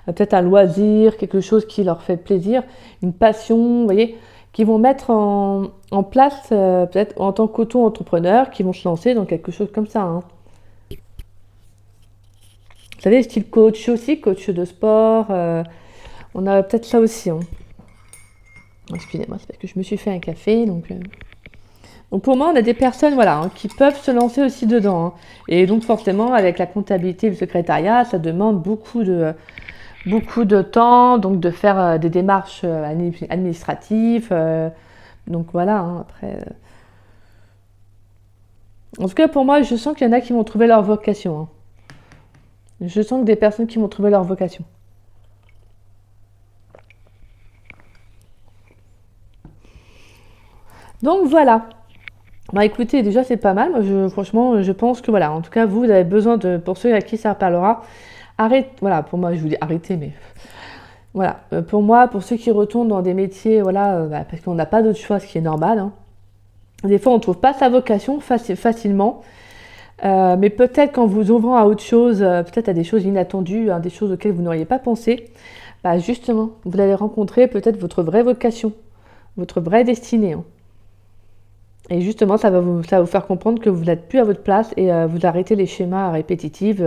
peut-être un loisir, quelque chose qui leur fait plaisir, une passion, vous voyez, qui vont mettre en place, peut-être en tant qu'auto-entrepreneur, qui vont se lancer dans quelque chose comme ça. Hein. Vous savez, style coach aussi, coach de sport. On a peut-être ça aussi. Hein. Excusez-moi, c'est parce que je me suis fait un café. Donc, Donc pour moi, on a des personnes voilà, hein, qui peuvent se lancer aussi dedans. Hein. Et donc forcément, avec la comptabilité et le secrétariat, ça demande beaucoup de temps, donc de faire des démarches administratives. Donc voilà, hein, après... En tout cas, pour moi, je sens qu'il y en a qui vont trouver leur vocation. Hein. Je sens que des personnes qui vont trouver leur vocation. Donc voilà. Bah écoutez, déjà c'est pas mal. Moi, franchement, je pense que voilà. En tout cas, vous avez besoin de, pour ceux à qui ça parlera, arrête. Voilà, pour moi, je vous dis arrêtez, mais voilà. Pour moi, pour ceux qui retournent dans des métiers, voilà, parce qu'on n'a pas d'autre choix, ce qui est normal. Hein. Des fois, on ne trouve pas sa vocation facilement. Mais peut-être qu'en vous ouvrant à autre chose, peut-être à des choses inattendues, hein, des choses auxquelles vous n'auriez pas pensé, bah justement, vous allez rencontrer peut-être votre vraie vocation, votre vraie destinée. Hein. Et justement, ça va vous faire comprendre que vous n'êtes plus à votre place et vous arrêtez les schémas répétitifs,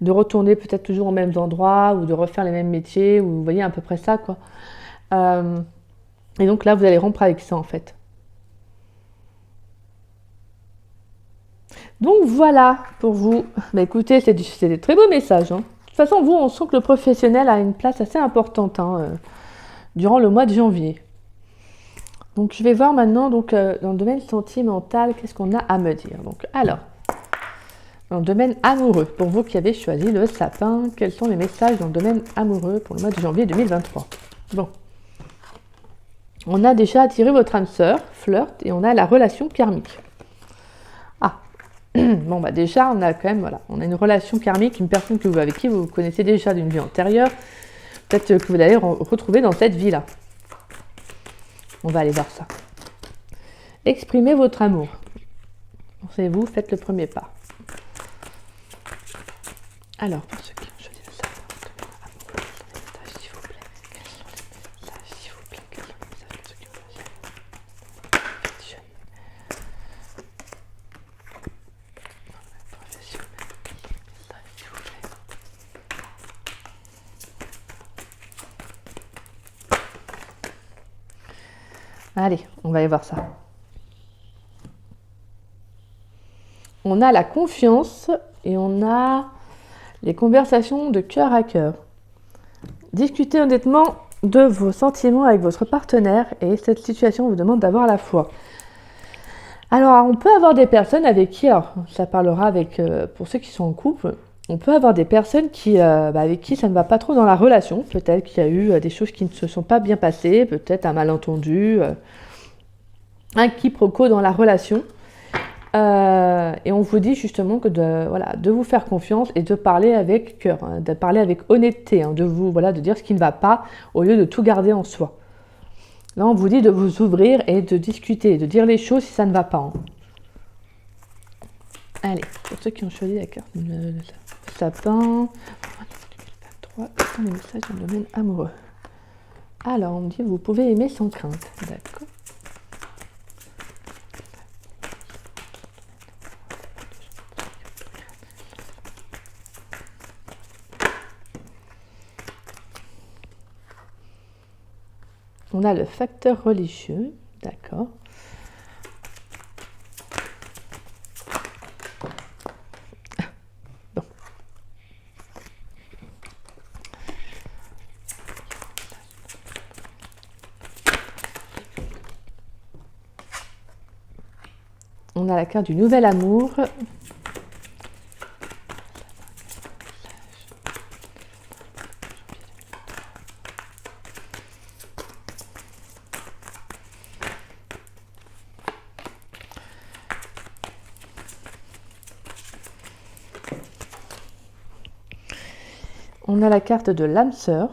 de retourner peut-être toujours aux mêmes endroits ou de refaire les mêmes métiers, ou vous voyez à peu près ça, quoi. Et donc là, vous allez rompre avec ça, en fait. Donc voilà pour vous. Bah, écoutez, c'est des très beaux messages. Hein. De toute façon, vous, on sent que le professionnel a une place assez importante hein, durant le mois de janvier. Donc je vais voir maintenant donc, dans le domaine sentimental, qu'est-ce qu'on a à me dire. Donc alors, dans le domaine amoureux, pour vous qui avez choisi le sapin, quels sont les messages dans le domaine amoureux pour le mois de janvier 2023 ? Bon. On a déjà attiré votre âme sœur, flirt, et on a la relation karmique. Ah, bon bah déjà on a quand même, voilà, on a une relation karmique, une personne avec qui vous connaissez déjà d'une vie antérieure, peut-être que vous allez retrouver dans cette vie-là. On va aller voir ça. Exprimez votre amour. Pensez-vous, faites le premier pas. Alors, pour ceux qui ont choisi le sapin, s'il vous plaît, quels sont les messages, s'il vous plaît, quels sont les messages pour ceux qui ont choisi professionnel, s'il vous plaît. Allez, on va aller voir ça. On a la confiance et on a les conversations de cœur à cœur. Discutez honnêtement de vos sentiments avec votre partenaire et cette situation vous demande d'avoir la foi. Alors, on peut avoir des personnes avec qui, alors ça parlera avec, pour ceux qui sont en couple, on peut avoir des personnes avec qui ça ne va pas trop dans la relation. Peut-être qu'il y a eu des choses qui ne se sont pas bien passées, peut-être un malentendu, un quiproquo dans la relation. Et on vous dit justement que de vous faire confiance et de parler avec cœur, hein, de parler avec honnêteté, hein, de dire ce qui ne va pas au lieu de tout garder en soi. Là, on vous dit de vous ouvrir et de discuter, de dire les choses si ça ne va pas. Hein. Allez, pour ceux qui ont choisi la carte, le sapin, 2023, quels sont les messages dans le domaine amoureux? Alors, on me dit vous pouvez aimer sans crainte. D'accord. On a le facteur religieux, d'accord. Bon. On a la carte du nouvel amour. On a la carte de l'âme sœur.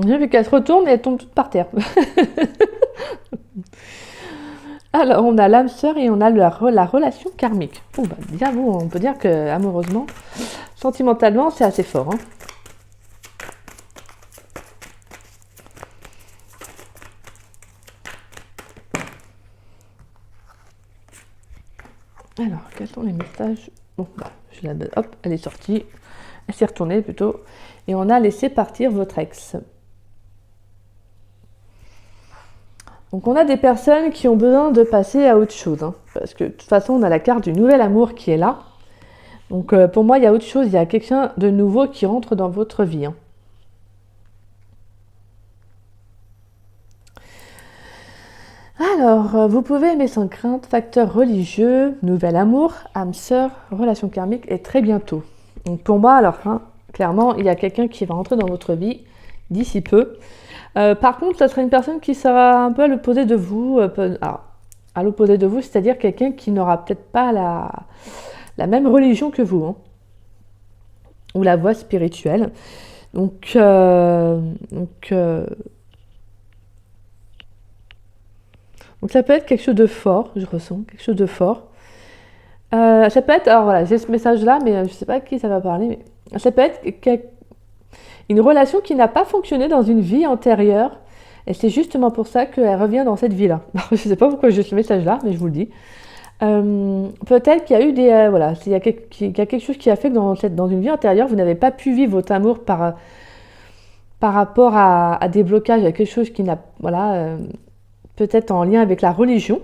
J'ai vu qu'elle se retourne et elle tombe toute par terre. Alors, on a l'âme sœur et on a la relation karmique. Oh, bah, bien vous, on peut dire que amoureusement, sentimentalement, c'est assez fort. Hein. Alors, quels sont les messages? Bon, bah, Hop, elle est sortie. Elle s'est retournée plutôt. Et on a laissé partir votre ex. Donc on a des personnes qui ont besoin de passer à autre chose. Parce que de toute façon, on a la carte du nouvel amour qui est là. Donc pour moi, il y a autre chose. Il y a quelqu'un de nouveau qui rentre dans votre vie. Alors, vous pouvez aimer sans crainte, facteur religieux, nouvel amour, âme sœur, relation karmique et très bientôt. Donc pour moi, alors, clairement, il y a quelqu'un qui va rentrer dans votre vie d'ici peu. Par contre, ça sera une personne qui sera un peu à l'opposé de vous. Alors, à l'opposé de vous, c'est-à-dire quelqu'un qui n'aura peut-être pas la même religion que vous, ou la voie spirituelle. Donc ça peut être quelque chose de fort, je ressens, quelque chose de fort. Ça peut être, alors voilà, j'ai ce message-là, mais je ne sais pas à qui ça va parler, mais ça peut être une relation qui n'a pas fonctionné dans une vie antérieure, et c'est justement pour ça qu'elle revient dans cette vie-là. Je ne sais pas pourquoi j'ai ce message-là, mais je vous le dis. Peut-être qu'il y a eu il y a quelque chose qui a fait que dans une vie antérieure, vous n'avez pas pu vivre votre amour par rapport à des blocages, il y a quelque chose qui n'a, peut-être en lien avec la religion.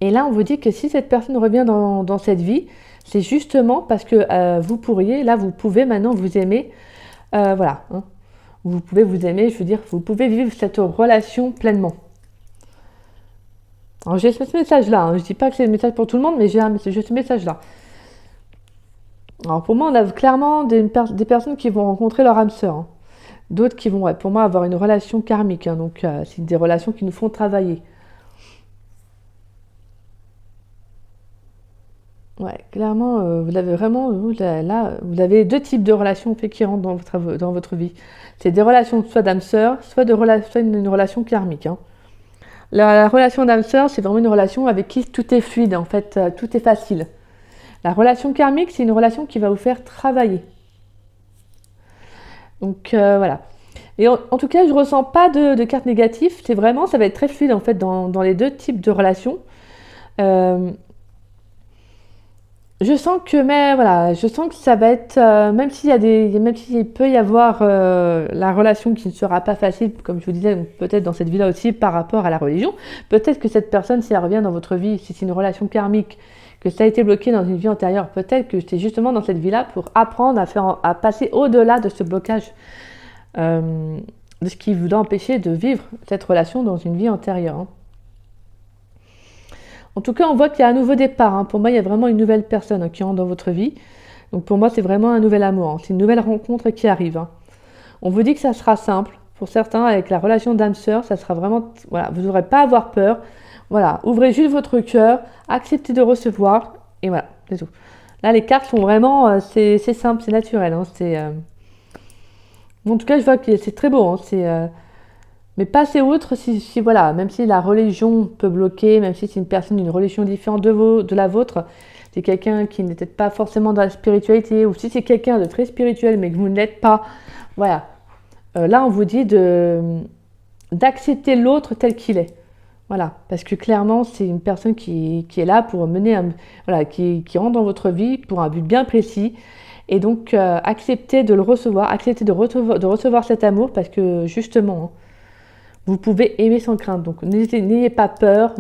Et là, on vous dit que si cette personne revient dans cette vie, c'est justement parce que vous pouvez maintenant vous aimer. Vous pouvez vous aimer, je veux dire, vous pouvez vivre cette relation pleinement. Alors j'ai ce message-là, je ne dis pas que c'est le message pour tout le monde, mais j'ai ce message-là. Alors pour moi, on a clairement des personnes qui vont rencontrer leur âme sœur. D'autres qui vont, pour moi, avoir une relation karmique. Donc c'est des relations qui nous font travailler. Ouais, clairement, vous avez vraiment, là, vous avez deux types de relations qui rentrent dans votre vie. C'est des relations soit d'âme sœur, soit une relation karmique. La relation d'âme sœur, c'est vraiment une relation avec qui tout est fluide, en fait, tout est facile. La relation karmique, c'est une relation qui va vous faire travailler. Donc voilà. Et en tout cas, je ne ressens pas de carte négative. C'est vraiment, ça va être très fluide en fait dans les deux types de relations. Je sens que ça va être, même s'il peut y avoir la relation qui ne sera pas facile, comme je vous disais, peut-être dans cette vie-là aussi par rapport à la religion. Peut-être que cette personne, si elle revient dans votre vie, si c'est une relation karmique, que ça a été bloqué dans une vie antérieure, peut-être que c'est justement dans cette vie-là pour apprendre à passer au-delà de ce blocage, de ce qui vous a empêché de vivre cette relation dans une vie antérieure. En tout cas, on voit qu'il y a un nouveau départ. Pour moi, il y a vraiment une nouvelle personne qui rentre dans votre vie. Donc pour moi, c'est vraiment un nouvel amour. C'est une nouvelle rencontre qui arrive. On vous dit que ça sera simple. Pour certains, avec la relation d'âme-sœur, ça sera vraiment... Voilà, vous n'aurez pas à avoir peur. Voilà, ouvrez juste votre cœur, acceptez de recevoir. Et voilà, c'est tout. Là, les cartes sont vraiment... c'est simple, c'est naturel. En tout cas, je vois que c'est très beau. Mais passer outre, même si la religion peut bloquer, même si c'est une personne d'une religion différente de la vôtre, c'est quelqu'un qui n'est peut-être pas forcément dans la spiritualité, ou si c'est quelqu'un de très spirituel mais que vous ne l'êtes pas, voilà. Là, on vous dit d'accepter l'autre tel qu'il est. Voilà, parce que clairement, c'est une personne qui est là pour mener qui rentre dans votre vie pour un but bien précis. Et donc, acceptez de le recevoir, acceptez de recevoir cet amour parce que justement... vous pouvez aimer sans crainte, donc n'ayez pas peur,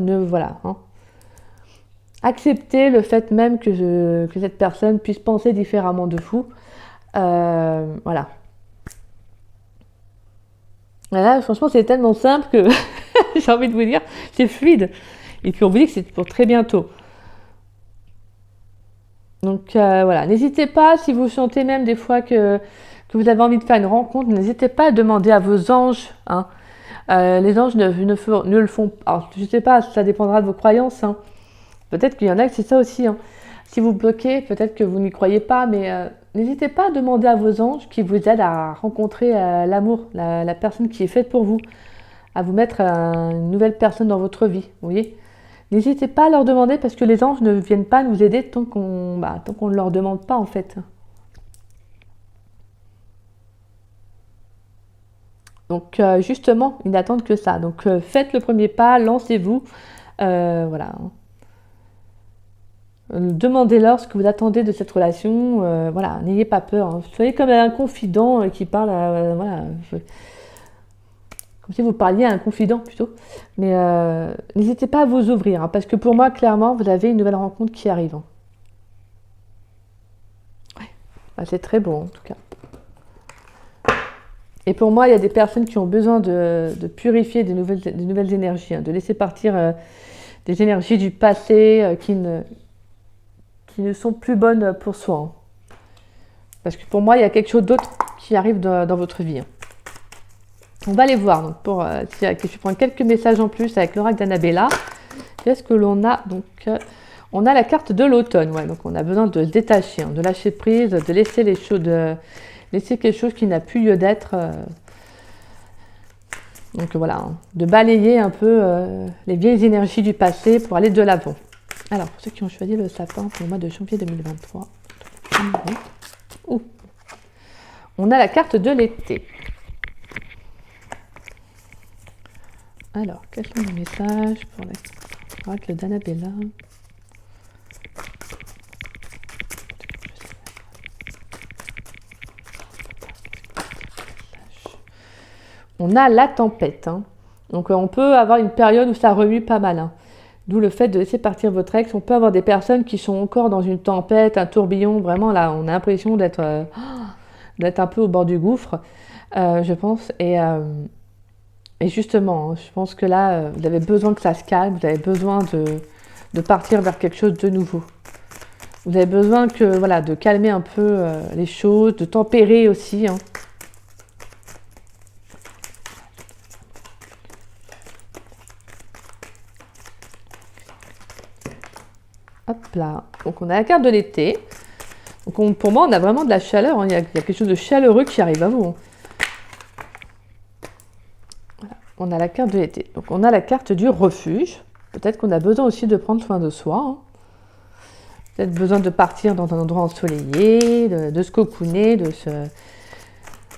acceptez le fait même que cette personne puisse penser différemment de vous. Voilà. Là, franchement, c'est tellement simple que j'ai envie de vous dire, c'est fluide. Et puis on vous dit que c'est pour très bientôt. Donc voilà, n'hésitez pas, si vous sentez même des fois que vous avez envie de faire une rencontre, n'hésitez pas à demander à vos anges, les anges ne le font pas. Alors, je ne sais pas, ça dépendra de vos croyances. Peut-être qu'il y en a que c'est ça aussi. Si vous bloquez, peut-être que vous n'y croyez pas, mais n'hésitez pas à demander à vos anges qui vous aident à rencontrer l'amour, la personne qui est faite pour vous, à vous mettre une nouvelle personne dans votre vie. Vous voyez ? N'hésitez pas à leur demander parce que les anges ne viennent pas nous aider tant qu'on ne leur demande pas en fait. Donc justement, ils n'attendent que ça. Donc faites le premier pas, lancez-vous. Voilà. Demandez-leur ce que vous attendez de cette relation. Voilà, n'ayez pas peur. Hein. Soyez comme un confident qui parle voilà, comme si vous parliez à un confident plutôt. Mais n'hésitez pas à vous ouvrir. Hein, parce que pour moi, clairement, vous avez une nouvelle rencontre qui arrive. Hein. Ouais. Ah, c'est très beau en tout cas. Et pour moi, il y a des personnes qui ont besoin de purifier des nouvelles énergies, hein, de laisser partir des énergies du passé qui ne sont plus bonnes pour soi. Hein. Parce que pour moi, il y a quelque chose d'autre qui arrive dans votre vie. Hein. On va les voir. Donc je vais prendre quelques messages en plus avec l'oracle d'Annabella. Qu'est-ce que l'on a donc on a la carte de l'automne. Ouais, donc on a besoin de se détacher, hein, de lâcher prise, de laisser les choses... laisser quelque chose qui n'a plus lieu d'être. Donc voilà, hein, de balayer un peu les vieilles énergies du passé pour aller de l'avant. Alors, pour ceux qui ont choisi le sapin pour le mois de janvier 2023, on a la carte de l'été. Alors, quels sont les messages pour l'oracle d'Annabella? On a la tempête. Hein. Donc on peut avoir une période où ça remue pas mal. Hein. D'où le fait de laisser partir votre ex. On peut avoir des personnes qui sont encore dans une tempête, un tourbillon. Vraiment là, on a l'impression d'être un peu au bord du gouffre, je pense. Et justement, hein, je pense que là, vous avez besoin que ça se calme. Vous avez besoin de partir vers quelque chose de nouveau. Vous avez besoin de calmer un peu les choses, de tempérer aussi. Hein. Hop là, donc on a la carte de l'été. Donc pour moi, on a vraiment de la chaleur. Hein. Il y a quelque chose de chaleureux qui arrive à vous. Hein. Voilà. On a la carte de l'été. Donc on a la carte du refuge. Peut-être qu'on a besoin aussi de prendre soin de soi. Hein. Peut-être besoin de partir dans un endroit ensoleillé, de se cocooner, de se...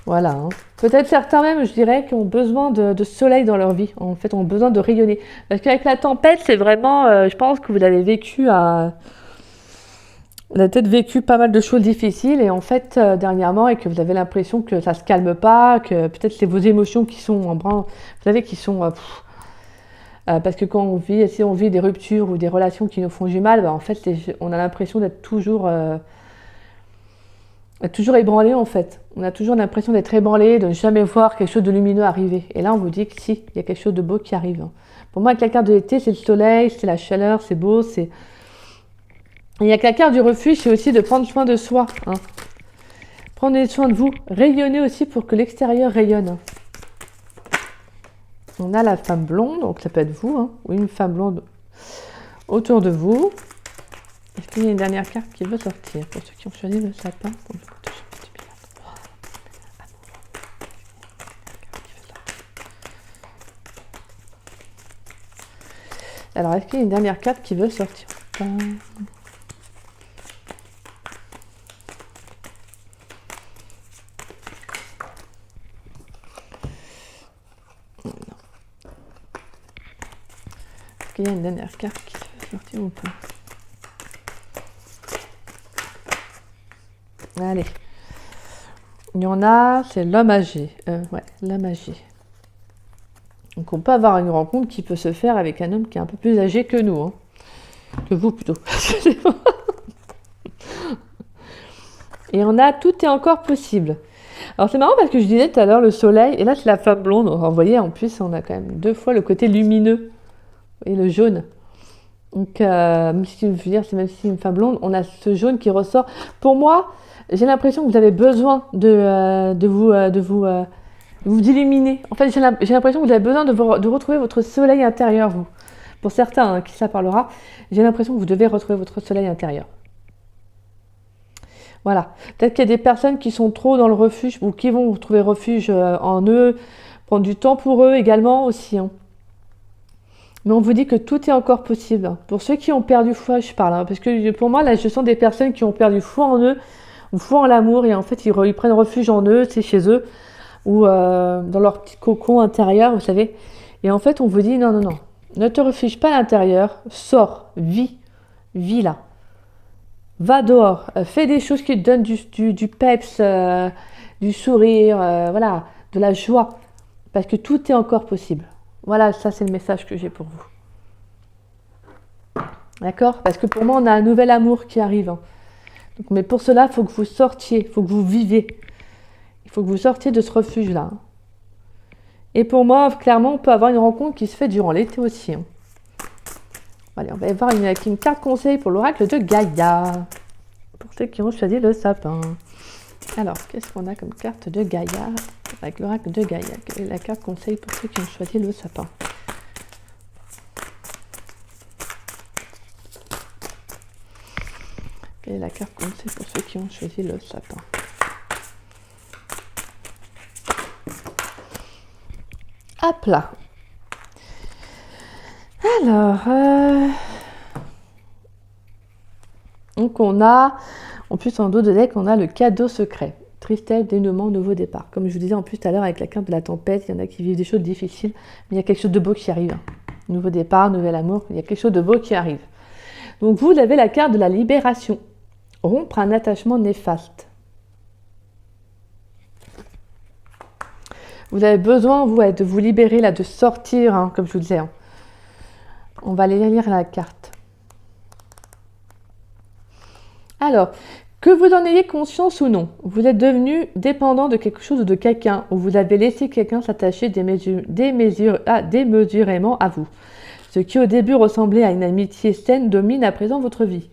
Voilà. Hein. Peut-être certains même, je dirais, qui ont besoin de soleil dans leur vie. En fait, ont besoin de rayonner. Parce qu'avec la tempête, c'est vraiment... je pense que vous avez vécu Vous avez peut-être vécu pas mal de choses difficiles et en fait, dernièrement, et que vous avez l'impression que ça se calme pas, que peut-être c'est vos émotions qui sont en branle. Vous savez, qui sont... parce que quand si on vit des ruptures ou des relations qui nous font du mal, en fait, on a l'impression d'être toujours ébranlé en fait. On a toujours l'impression d'être ébranlé, de ne jamais voir quelque chose de lumineux arriver. Et là, on vous dit que si, il y a quelque chose de beau qui arrive. Pour moi, avec la carte de l'été, c'est le soleil, c'est la chaleur, c'est beau, c'est... Et avec la carte du refuge, c'est aussi de prendre soin de soi. Hein. Prenez soin de vous. Rayonnez aussi pour que l'extérieur rayonne. On a la femme blonde, donc ça peut être vous, hein, ou une femme blonde autour de vous. Est-ce qu'il y a une dernière carte qui veut sortir pour ceux qui ont choisi le sapin pour le coup de janvier 2023? Alors, est-ce qu'il y a une dernière carte qui veut sortir? Est-ce qu'il y a une dernière carte qui veut sortir ou pas? Allez. Il y en a, c'est l'homme âgé. Ouais, l'homme âgé. Donc on peut avoir une rencontre qui peut se faire avec un homme qui est un peu plus âgé que nous. Hein. Que vous plutôt. Et on a tout est encore possible. Alors c'est marrant parce que je disais tout à l'heure le soleil, et là c'est la femme blonde. Alors, vous voyez, en plus on a quand même 2 fois le côté lumineux. Et le jaune. Donc, même si c'est une femme blonde, on a ce jaune qui ressort. Pour moi, j'ai l'impression que vous avez besoin de vous illuminer. En fait, j'ai l'impression que vous avez besoin de retrouver votre soleil intérieur, vous. Pour certains, hein, qui ça parlera, j'ai l'impression que vous devez retrouver votre soleil intérieur. Voilà. Peut-être qu'il y a des personnes qui sont trop dans le refuge ou qui vont trouver refuge en eux, prendre du temps pour eux également aussi. Hein. Mais on vous dit que tout est encore possible. Pour ceux qui ont perdu foi, je parle. Hein, parce que pour moi, là, je sens des personnes qui ont perdu foi en eux, ou foi en l'amour, et en fait, ils prennent refuge en eux, c'est chez eux, ou dans leur petit cocon intérieur, vous savez. Et en fait, on vous dit, non, ne te refuge pas à l'intérieur, sors, vis là. Va dehors, fais des choses qui te donnent du peps, du sourire, voilà, de la joie. Parce que tout est encore possible. Voilà, ça c'est le message que j'ai pour vous. D'accord? Parce que pour moi, on a un nouvel amour qui arrive. Hein. Donc, mais pour cela, il faut que vous sortiez, il faut que vous viviez. Il faut que vous sortiez de ce refuge-là. Hein. Et pour moi, clairement, on peut avoir une rencontre qui se fait durant l'été aussi. Hein. Allez, on va y voir avec une carte conseil pour l'oracle de Gaïa. Pour ceux qui ont choisi le sapin. Alors, qu'est-ce qu'on a comme carte de Gaïa avec l'oracle de Gaïa? Quelle est la carte conseil pour ceux qui ont choisi le sapin? Quelle est la carte conseil pour ceux qui ont choisi le sapin? Hop là. Alors, donc on a, en plus en dos de deck, on a le cadeau secret. Tristesse, dénouement, nouveau départ. Comme je vous disais en plus tout à l'heure avec la carte de la tempête, il y en a qui vivent des choses difficiles, mais il y a quelque chose de beau qui arrive. Nouveau départ, nouvel amour, il y a quelque chose de beau qui arrive. Donc vous avez la carte de la libération. Rompre un attachement néfaste. Vous avez besoin, vous, de vous libérer, là, de sortir, hein, comme je vous disais. Hein. On va aller lire la carte. Alors, que vous en ayez conscience ou non, vous êtes devenu dépendant de quelque chose ou de quelqu'un, ou vous avez laissé quelqu'un s'attacher démesurément à vous. Ce qui au début ressemblait à une amitié saine domine à présent votre vie.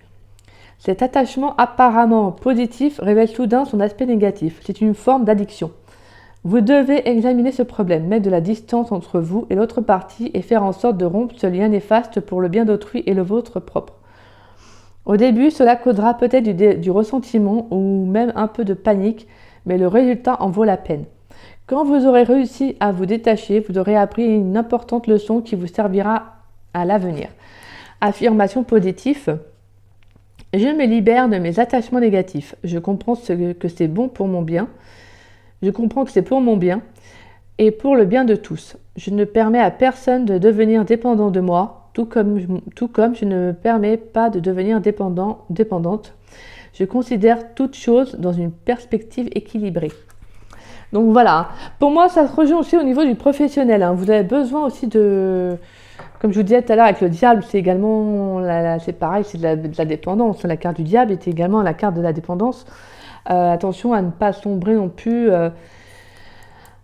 Cet attachement apparemment positif révèle soudain son aspect négatif. C'est une forme d'addiction. Vous devez examiner ce problème, mettre de la distance entre vous et l'autre partie et faire en sorte de rompre ce lien néfaste pour le bien d'autrui et le vôtre propre. Au début, cela causera peut-être du ressentiment ou même un peu de panique, mais le résultat en vaut la peine. Quand vous aurez réussi à vous détacher, vous aurez appris une importante leçon qui vous servira à l'avenir. Affirmation positive. Je me libère de mes attachements négatifs. Je comprends que c'est bon pour mon bien. Je comprends que c'est pour mon bien et pour le bien de tous. Je ne permets à personne de devenir dépendant de moi, tout comme je ne me permets pas de devenir dépendante. Je considère toute chose dans une perspective équilibrée. Donc voilà, pour moi ça se rejoint aussi au niveau du professionnel. Hein. Vous avez besoin aussi de, comme je vous disais tout à l'heure avec le diable, c'est également, c'est pareil, c'est de la dépendance. La carte du diable est également la carte de la dépendance. Attention à ne pas sombrer non plus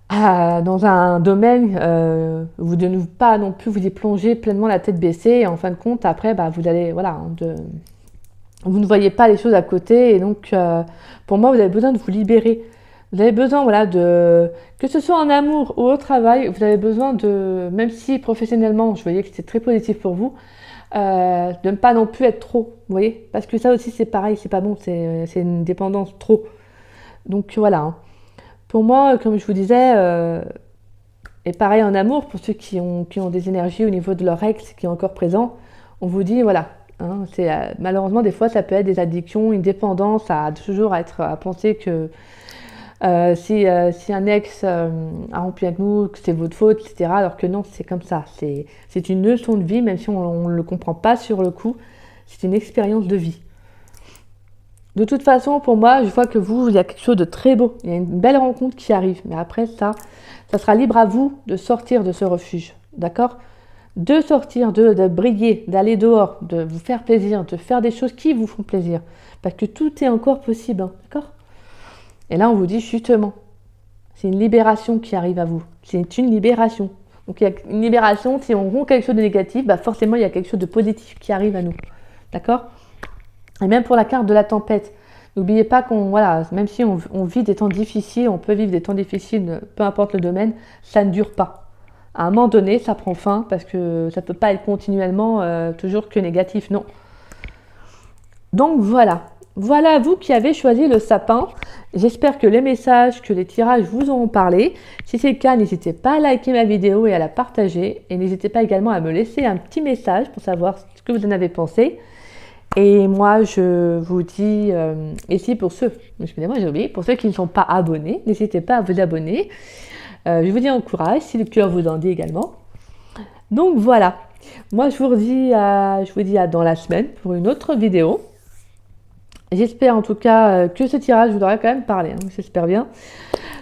dans un domaine, vous ne pas non plus vous y plonger pleinement la tête baissée et en fin de compte après vous allez voilà vous ne voyez pas les choses à côté et donc pour moi vous avez besoin de vous libérer. Vous avez besoin voilà que ce soit en amour ou au travail, vous avez besoin de, même si professionnellement je voyais que c'était très positif pour vous, de ne pas non plus être trop, vous voyez, parce que ça aussi c'est pareil, c'est pas bon, c'est une dépendance trop. Donc voilà. Hein. Pour moi, comme je vous disais, et pareil en amour, pour ceux qui ont des énergies au niveau de leur ex qui est encore présent, on vous dit voilà. Hein, malheureusement des fois ça peut être des addictions, une dépendance à toujours à penser que si un ex a rompu avec nous, que c'est votre faute, etc. Alors que non, c'est comme ça. C'est une leçon de vie, même si on ne le comprend pas sur le coup. C'est une expérience de vie. De toute façon, pour moi, je vois que vous, il y a quelque chose de très beau. Il y a une belle rencontre qui arrive. Mais après, ça sera libre à vous de sortir de ce refuge. D'accord ? De sortir, de briller, d'aller dehors, de vous faire plaisir, de faire des choses qui vous font plaisir. Parce que tout est encore possible. Hein, d'accord ? Et là, on vous dit justement, c'est une libération qui arrive à vous. C'est une libération. Donc, il y a une libération. Si on rompt quelque chose de négatif, forcément, il y a quelque chose de positif qui arrive à nous. D'accord ? Et même pour la carte de la tempête, n'oubliez pas même si on vit des temps difficiles, on peut vivre des temps difficiles, peu importe le domaine, ça ne dure pas. À un moment donné, ça prend fin parce que ça ne peut pas être continuellement toujours que négatif, non. Donc voilà. Voilà vous qui avez choisi le sapin. J'espère que les messages, que les tirages vous auront parlé. Si c'est le cas, n'hésitez pas à liker ma vidéo et à la partager. Et n'hésitez pas également à me laisser un petit message pour savoir ce que vous en avez pensé. Et moi, je vous dis, ici pour ceux, excusez-moi, j'ai oublié, pour ceux qui ne sont pas abonnés, n'hésitez pas à vous abonner. Je vous dis en courage, si le cœur vous en dit également. Donc voilà, moi je vous dis à dans la semaine pour une autre vidéo. J'espère en tout cas que ce tirage vous aura quand même parlé, hein, j'espère bien.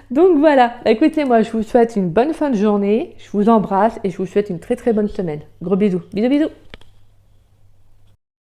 Donc voilà, écoutez, moi je vous souhaite une bonne fin de journée, je vous embrasse et je vous souhaite une très très bonne semaine. Gros bisous, bisous bisous.